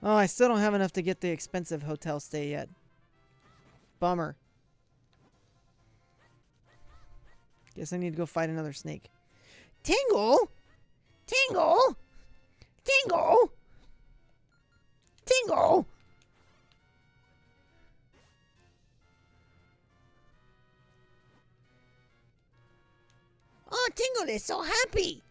Oh, I still don't have enough to get the expensive hotel stay yet. Bummer. Guess I need to go fight another snake. Tingle! Tingle! Tingle! Tingle! Oh, Tingle is so happy!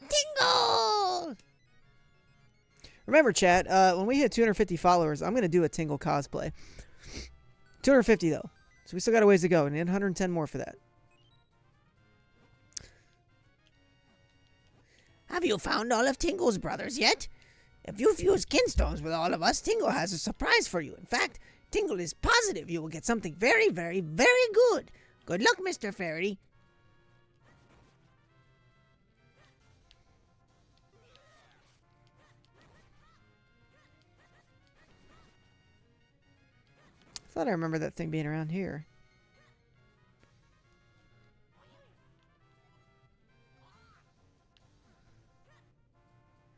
Tingle! Remember, chat, when we hit 250 followers, I'm going to do a Tingle cosplay. 250, though. So we still got a ways to go. We need 110 more for that. Have you found all of Tingle's brothers yet? If you fuse kinstones with all of us, Tingle has a surprise for you. In fact, Tingle is positive you will get something very, very, very good. Good luck, Mr. Fairy. I thought I remember that thing being around here.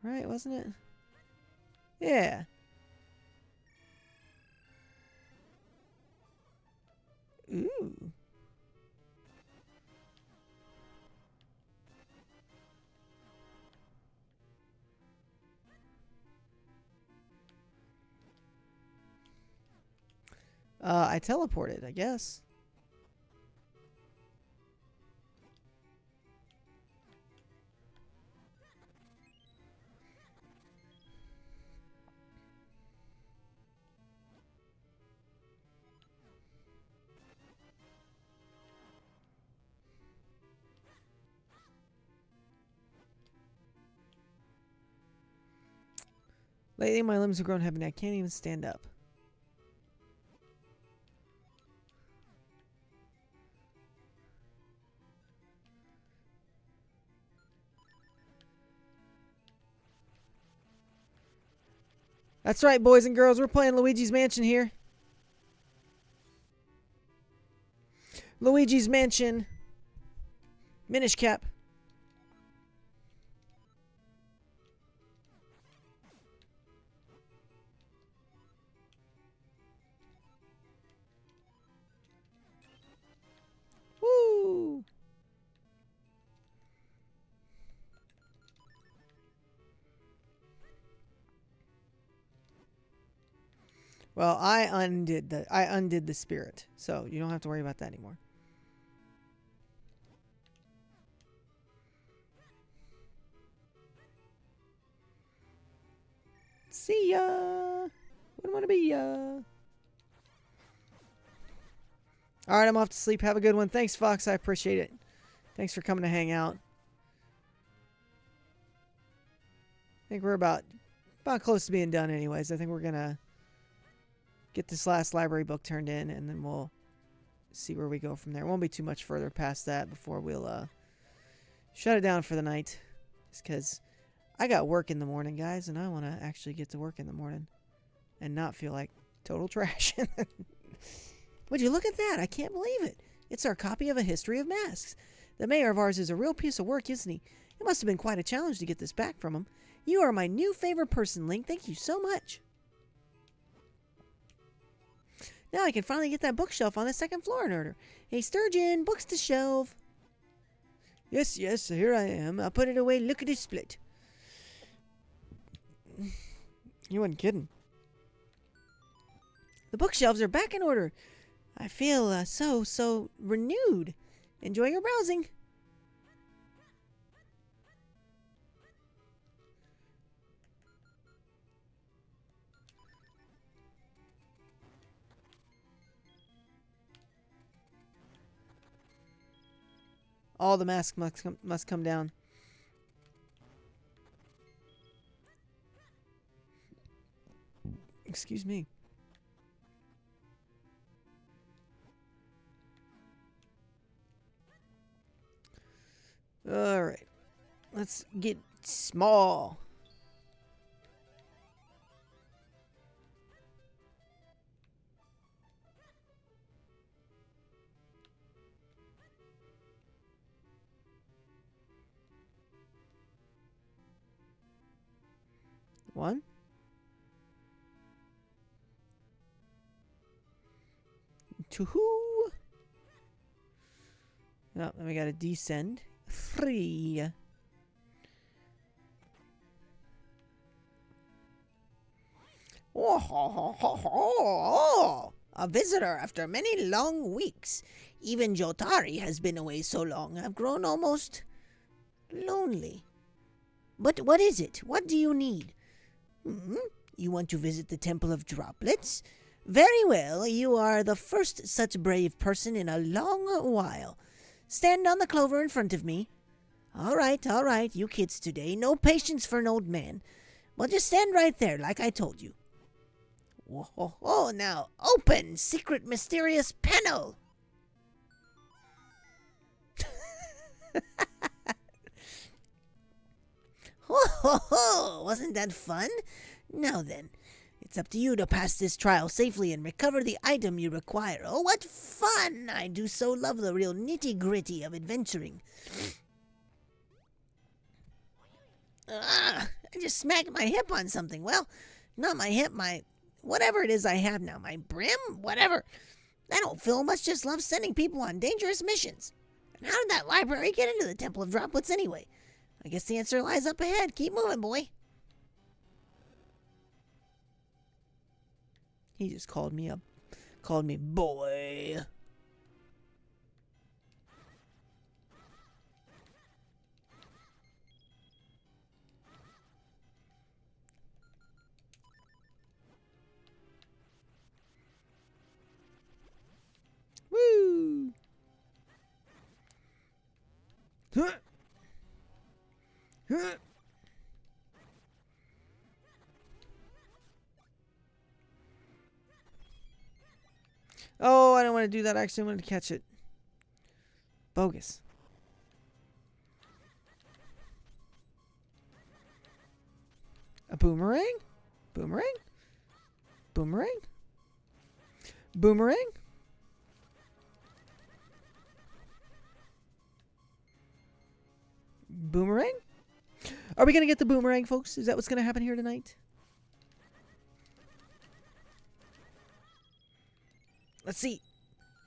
Right, wasn't it? Yeah. Ooh. I teleported, I guess. Lately, my limbs have grown heavy and I can't even stand up. That's right, boys and girls. We're playing Luigi's Mansion here. Luigi's Mansion. Minish cap. Woo! Well, I undid the spirit, so you don't have to worry about that anymore. See ya. Wouldn't want to be ya. All right, I'm off to sleep. Have a good one. Thanks, Fox. I appreciate it. Thanks for coming to hang out. think we're about close to being done anyways. I think we're going to get this last library book turned in, and then we'll see where we go from there. It won't be too much further past that before we'll shut it down for the night. Just because I got work in the morning, guys, and I want to actually get to work in the morning and not feel like total trash. Would you look at that? I can't believe it. It's our copy of A History of Masks. The mayor of ours is a real piece of work, isn't he? It must have been quite a challenge to get this back from him. You are my new favorite person, Link. Thank you so much. Now I can finally get that bookshelf on the second floor in order. Hey, Sturgeon, books to shelf. Yes, here I am. I'll put it away. Look at it split. You weren't kidding. The bookshelves are back in order. I feel so renewed. Enjoy your browsing. All the masks must come down. Excuse me. All right. Let's get small. One. Two. Oh, then we gotta descend. 3. Oh, a visitor after many long weeks. Even Jotari has been away so long, I've grown almost lonely. But what is it? What do you need? You want to visit the Temple of Droplets? Very well, you are the first such brave person in a long while. Stand on the clover in front of me. All right, you kids today. No patience for an old man. Well, just stand right there like I told you. Whoa, now open, secret mysterious panel. Wasn't that fun? Now then, it's up to you to pass this trial safely and recover the item you require. Oh, what fun! I do so love the real nitty-gritty of adventuring. I just smacked my hip on something. Well, not my hip, whatever it is I have now. My brim? Whatever. I don't feel much, just love sending people on dangerous missions. And how did that library get into the Temple of Droplets anyway? I guess the answer lies up ahead. Keep moving, boy. He just called me boy. Woo! Huh. Huh. Oh, I don't want to do that. I actually wanted to catch it. Bogus. A boomerang? Boomerang? Boomerang? Boomerang? Boomerang? Are we going to get the boomerang, folks? Is that what's going to happen here tonight? Let's see.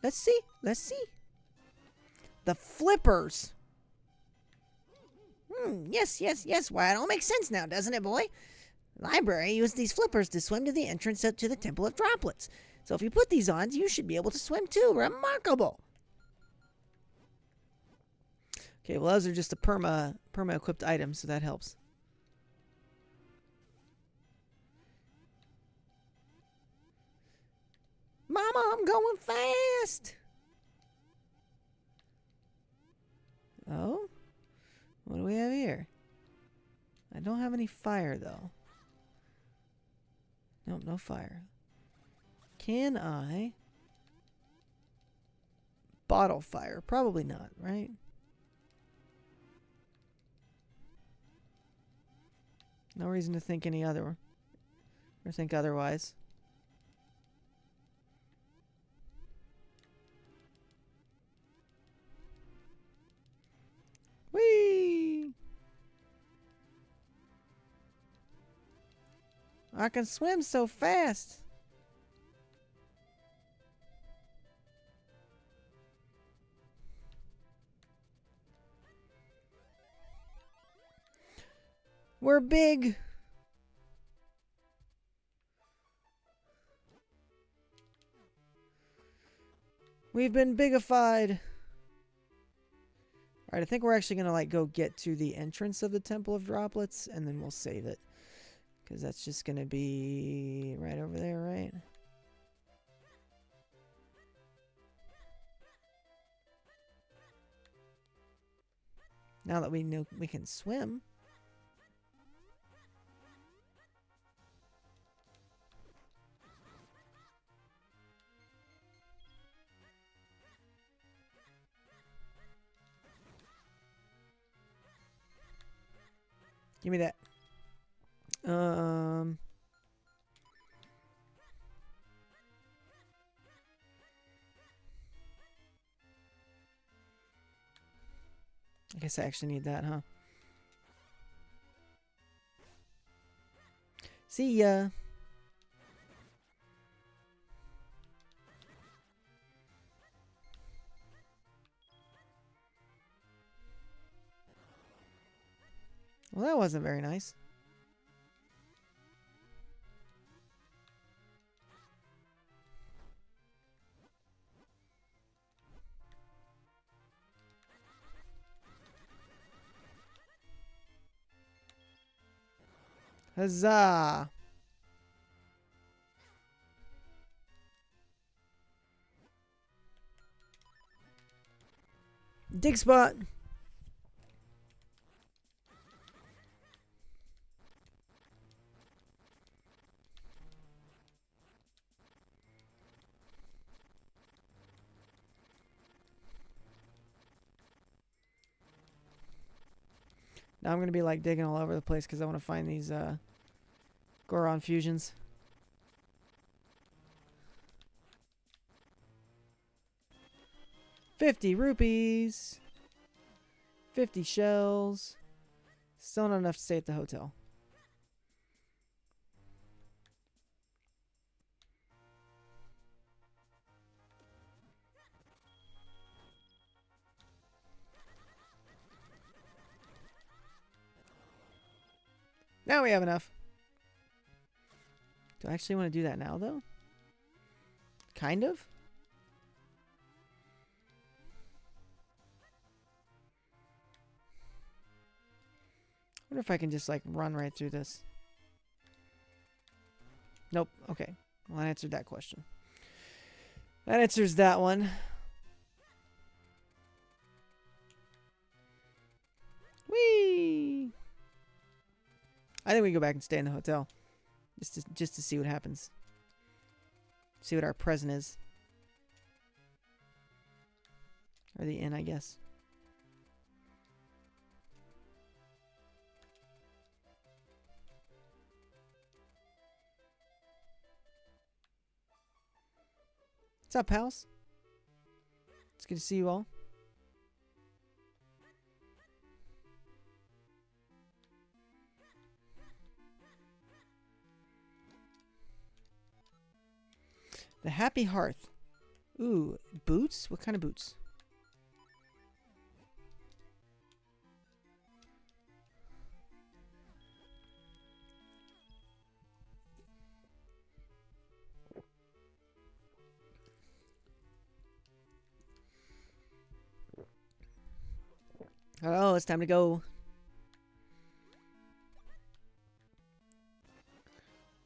Let's see. Let's see. The flippers. Yes. Why, it all makes sense now, doesn't it, boy? The library used these flippers to swim to the entrance to the Temple of Droplets. So if you put these on, you should be able to swim too. Remarkable. Okay, well, those are just a perma-equipped items, so that helps. Mama, I'm going fast. Oh? What do we have here? I don't have any fire, though. Nope, no fire. Can I bottle fire? Probably not, right? No reason to think any other or think otherwise. Whee! I can swim so fast. We're big. We've been bigified. Alright, I think we're actually going to like go get to the entrance of the Temple of Droplets, and then we'll save it. Because that's just going to be right over there, right? Now that we know we can swim. Give me that. I guess I actually need that, huh? See ya. Well, that wasn't very nice. Huzzah! Dig spot! Now I'm going to be like digging all over the place because I want to find these Goron fusions. 50 rupees. 50 shells. Still not enough to stay at the hotel. Now we have enough. Do I actually want to do that now, though? Kind of? I wonder if I can just, like, run right through this. Nope. Okay. Well, that answered that question. That answers that one. Whee! I think we go back and stay in the hotel. Just to see what happens. See what our present is. Or the inn, I guess. What's up, pals? It's good to see you all. The Happy Hearth. Ooh, boots? What kind of boots? Oh, it's time to go.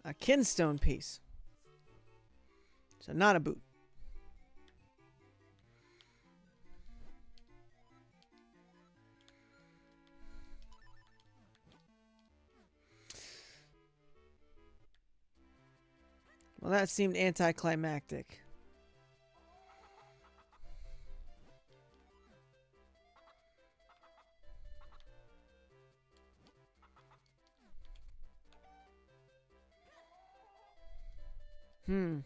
A kinstone piece. So not a boot. Well, that seemed anticlimactic. Hmm.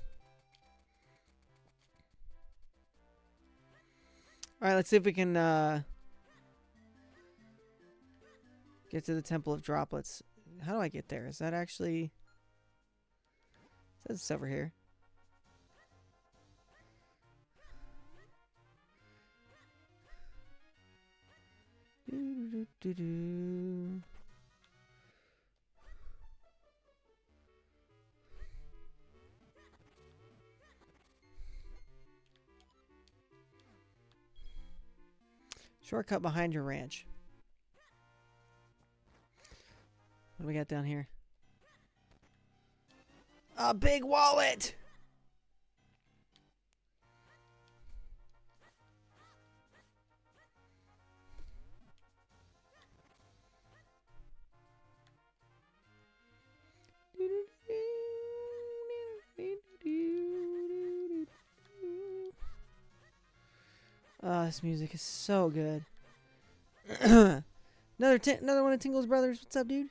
Alright, let's see if we can get to the Temple of Droplets. How do I get there? Is that actually... It says it's over here. Do-do-do-do-do. Shortcut behind your ranch. What do we got down here? A big wallet! Oh, this music is so good. Another one of Tingle's brothers. What's up, dude?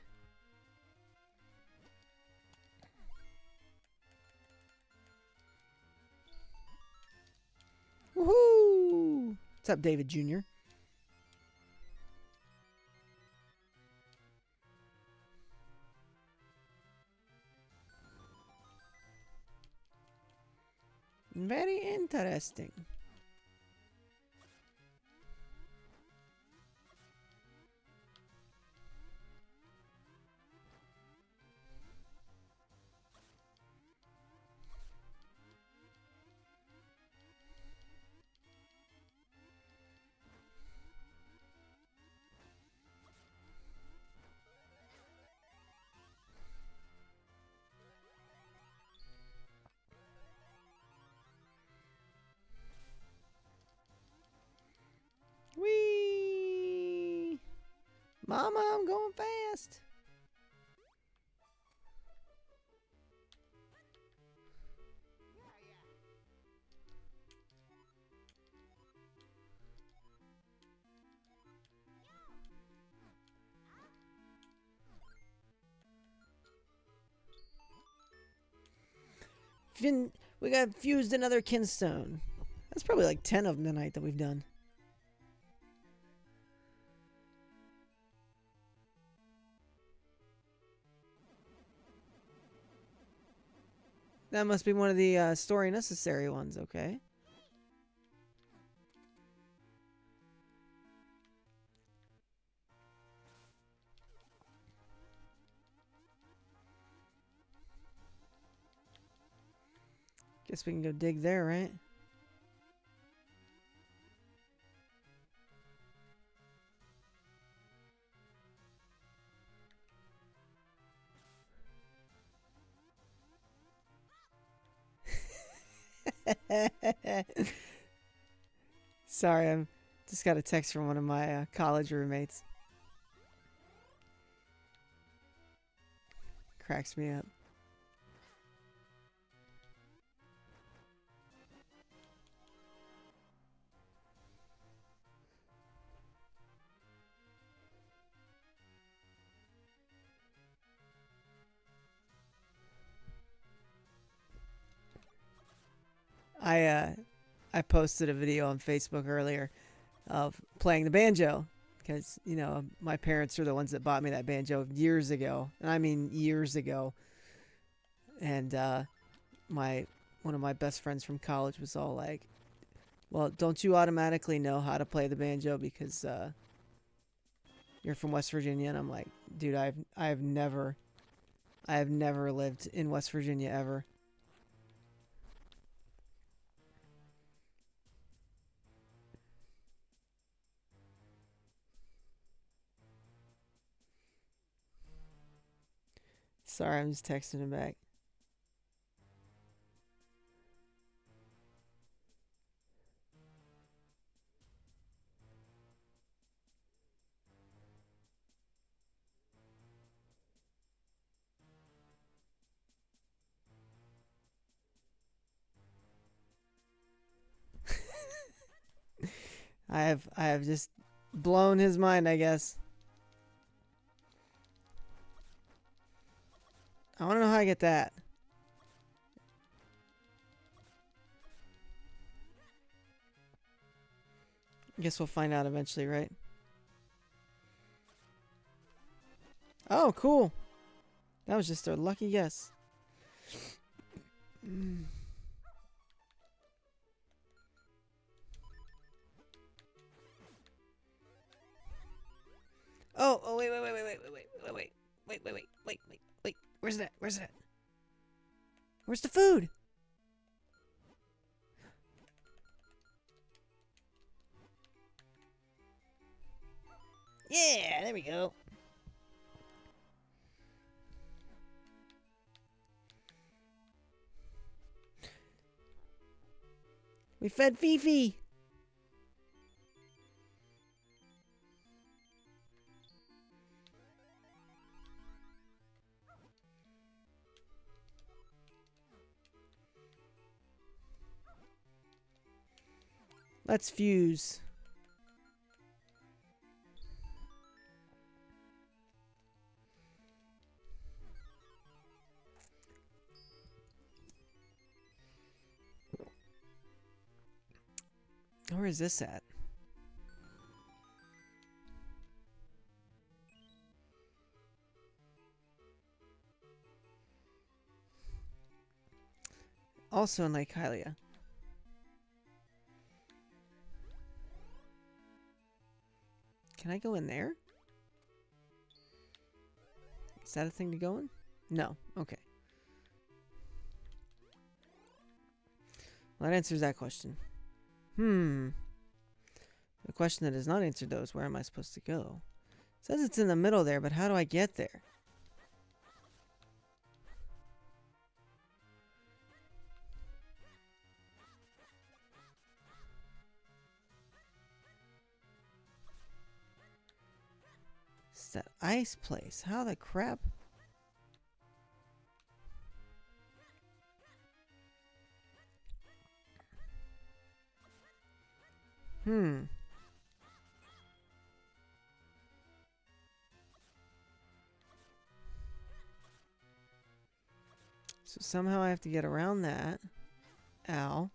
Woohoo! What's up, David Jr.? Very interesting. Whee! Mama, I'm going fast. We got fused another kinstone. That's probably like 10 of them tonight that we've done. That must be one of the story necessary ones, okay? Guess we can go dig there, right? Sorry, I'm just got a text from one of my college roommates. Cracks me up. I posted a video on Facebook earlier of playing the banjo because, you know, my parents are the ones that bought me that banjo years ago. And I mean years ago. And one of my best friends from college was all like, "Well, don't you automatically know how to play the banjo because you're from West Virginia?" And I'm like, "Dude, I have never lived in West Virginia ever." Sorry, I'm just texting him back. I have just blown his mind, I guess. I want to know how I get that. I guess we'll find out eventually, right? Oh, cool. That was just a lucky guess. Oh, wait. Where's that? Where's that? Where's the food? Yeah, there we go. We fed Fifi. Let's fuse. Where is this at? Also in Lake Hylia. Can I go in there? Is that a thing to go in? No. Okay. Well, that answers that question. The question that is not answered, though, is where am I supposed to go? It says it's in the middle there, but how do I get there? It's that ice place. How the crap? So somehow I have to get around that. Ow.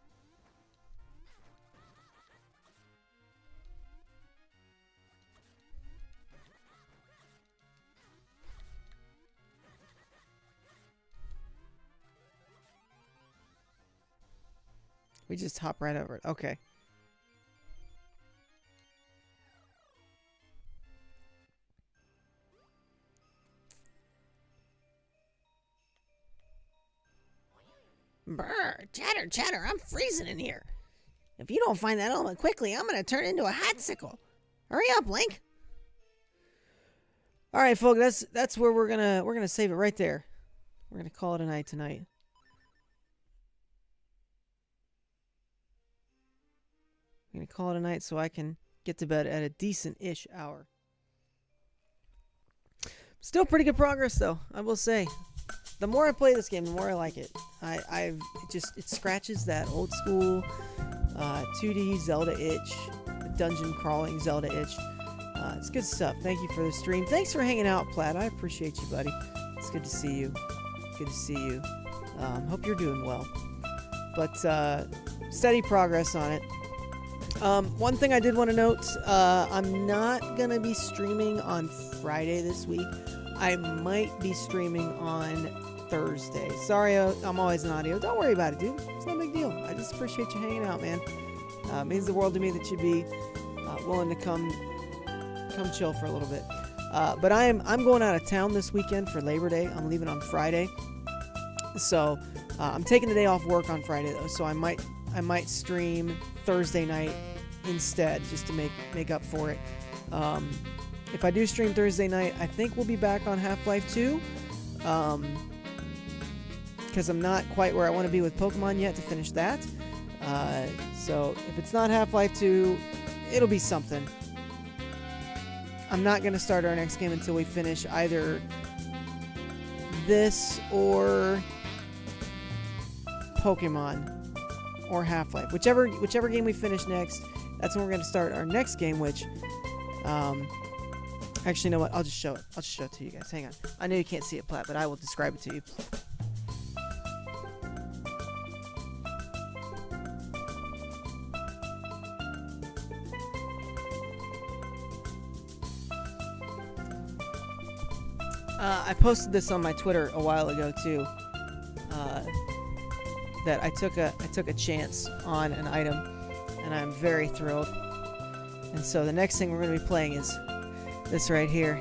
We just hop right over it. Okay. Brr, chatter, I'm freezing in here. If you don't find that element quickly, I'm gonna turn into a hatsicle. Hurry up, Link. All right, folks, that's where we're gonna save it right there. We're gonna call it a night tonight. I'm gonna call it a night so I can get to bed at a decent-ish hour. Still pretty good progress, though, I will say. The more I play this game, the more I like it. It scratches that old school 2D Zelda itch, dungeon crawling Zelda itch. It's good stuff. Thank you for the stream. Thanks for hanging out, Plaid. I appreciate you, buddy. It's good to see you. Good to see you. Hope you're doing well. But steady progress on it. One thing I did want to note, I'm not going to be streaming on Friday this week. I might be streaming on Thursday. Sorry, I'm always in audio. Don't worry about it, dude. It's no big deal. I just appreciate you hanging out, man. It means the world to me that you'd be willing to come chill for a little bit. But I'm going out of town this weekend for Labor Day. I'm leaving on Friday. So I'm taking the day off work on Friday, though. So I might stream Thursday night instead, just to make up for it. If I do stream Thursday night, I think we'll be back on Half-Life 2. Because I'm not quite where I want to be with Pokemon yet to finish that. So if it's not Half-Life 2, it'll be something. I'm not going to start our next game until we finish either this or Pokemon or Half-Life. Whichever game we finish next, that's when we're going to start our next game, which, actually, you know what? I'll just show it. I'll just show it to you guys. Hang on. I know you can't see it, Platt, but I will describe it to you. I posted this on my Twitter a while ago too. That I took a chance on an item, and I'm very thrilled. And so the next thing we're going to be playing is this right here,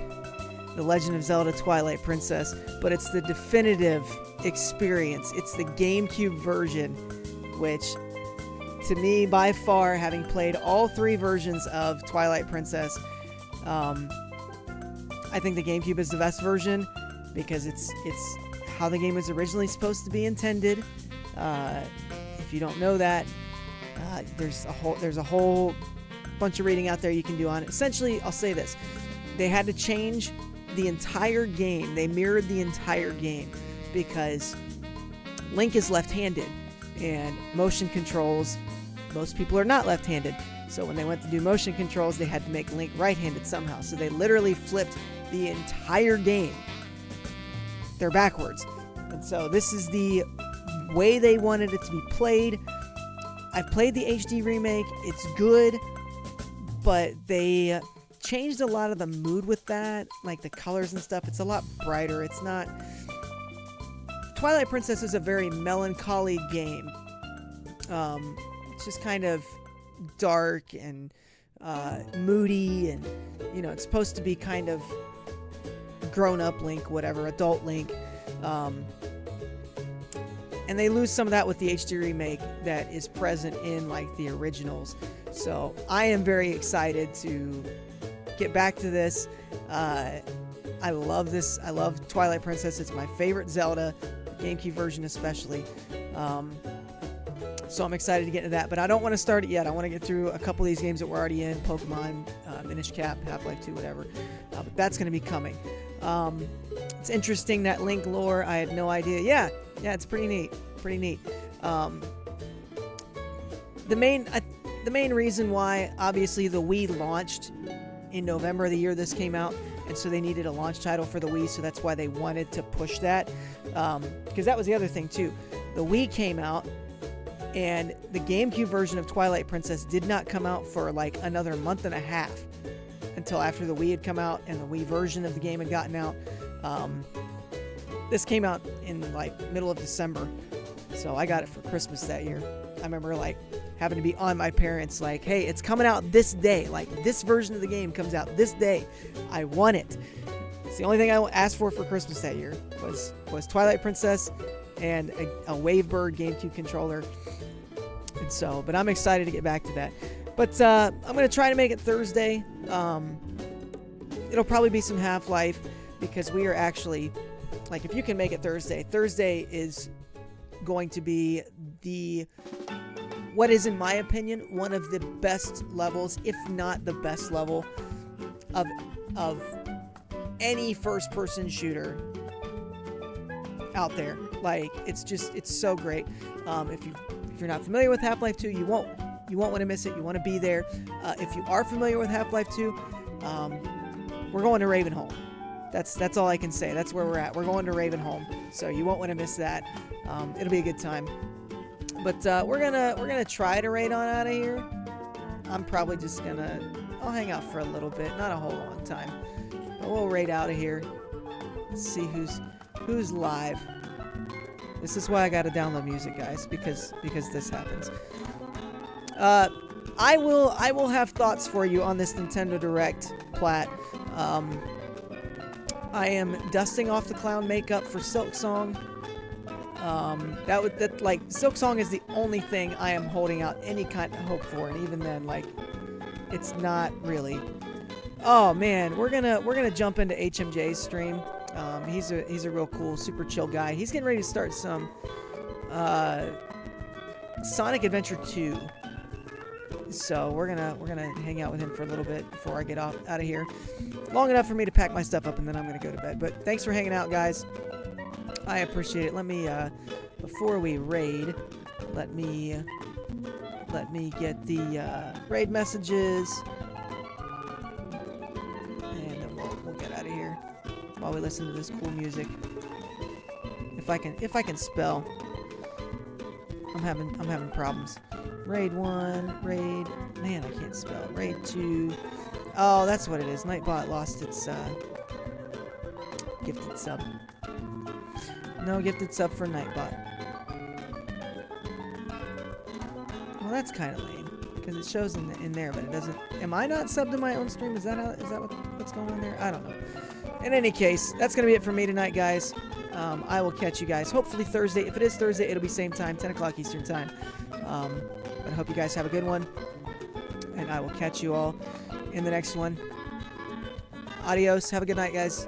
The Legend of Zelda: Twilight Princess. But it's the definitive experience. It's the GameCube version, which, to me, by far, having played all 3 versions of Twilight Princess, I think the GameCube is the best version because it's how the game was originally supposed to be intended. If you don't know that, there's a whole bunch of reading out there you can do on it. Essentially, I'll say this: they had to change the entire game. They mirrored the entire game because Link is left-handed, and motion controls, most people are not left-handed. So when they went to do motion controls, they had to make Link right-handed somehow. So they literally flipped the entire game. They're backwards. And so this is the way they wanted it to be played. I've played the HD remake. It's good, but they changed a lot of the mood with that, like the colors and stuff. It's a lot brighter. It's not... Twilight Princess is a very melancholy game. It's just kind of dark and moody, and it's supposed to be kind of grown-up Link, whatever, adult Link. And they lose some of that with the HD remake that is present in like the originals. So I am very excited to get back to this. I love this. I love Twilight Princess. It's my favorite Zelda, GameCube version especially. So I'm excited to get into that, but I don't want to start it yet. I want to get through a couple of these games that we're already in: Pokemon, Minish Cap, Half-Life 2, whatever. But that's going to be coming. It's interesting, that Link lore. I had no idea. Yeah, it's pretty neat. Pretty neat. The main reason why, obviously, the Wii launched in November of the year this came out, and so they needed a launch title for the Wii, so that's why they wanted to push that. Because that was the other thing too. The Wii came out, and the GameCube version of Twilight Princess did not come out for like another month and a half until after the Wii had come out and the Wii version of the game had gotten out. This came out in like middle of December, so I got it for Christmas that year. I remember like having to be on my parents like, hey, it's coming out this day. Like, this version of the game comes out this day. I want it. It's the only thing I asked for Christmas that year was Twilight Princess and a Wavebird GameCube controller. And so, but I'm excited to get back to that. But I'm going to try to make it Thursday. It'll probably be some Half-Life because we are actually, like, if you can make it Thursday is going to be what is, in my opinion, one of the best levels, if not the best level of any first-person shooter out there. Like, it's so great. If you're not familiar with Half-Life 2, you won't want to miss it. You want to be there. If you are familiar with Half-Life 2, we're going to Ravenholm. That's all I can say. That's where we're at. We're going to Ravenholm, so you won't want to miss that. It'll be a good time. But we're gonna try to raid on out of here. I'm probably just I'll hang out for a little bit, not a whole long time. But we'll raid out of here. Let's see who's live. This is why I gotta download music, guys, because this happens. I will have thoughts for you on this Nintendo Direct, Platt. I am dusting off the clown makeup for Silksong. Silksong is the only thing I am holding out any kind of hope for, and even then, like, it's not really. Oh man, we're gonna jump into HMJ's stream. He's a real cool, super chill guy. He's getting ready to start some Sonic Adventure 2. So we're gonna hang out with him for a little bit before I get out of here. Long enough for me to pack my stuff up, and then I'm gonna go to bed. But thanks for hanging out, guys. I appreciate it. Let me before we raid, let me Let me get the raid messages. And then we'll get out of here while we listen to this cool music. If I can spell. I'm having problems. Raid 1, raid, man, I can't spell. Raid 2. Oh, that's what it is. Nightbot lost its gifted sub. No gifted sub for Nightbot. Well, that's kind of lame because it shows in there, but it doesn't. Am I not subbed to my own stream? Is that what's going on there? I don't know. In any case, that's gonna be it for me tonight, guys. I will catch you guys hopefully Thursday. If it is Thursday, it'll be same time, 10 o'clock Eastern time. But I hope you guys have a good one, and I will catch you all in the next one. Adios. Have a good night, guys.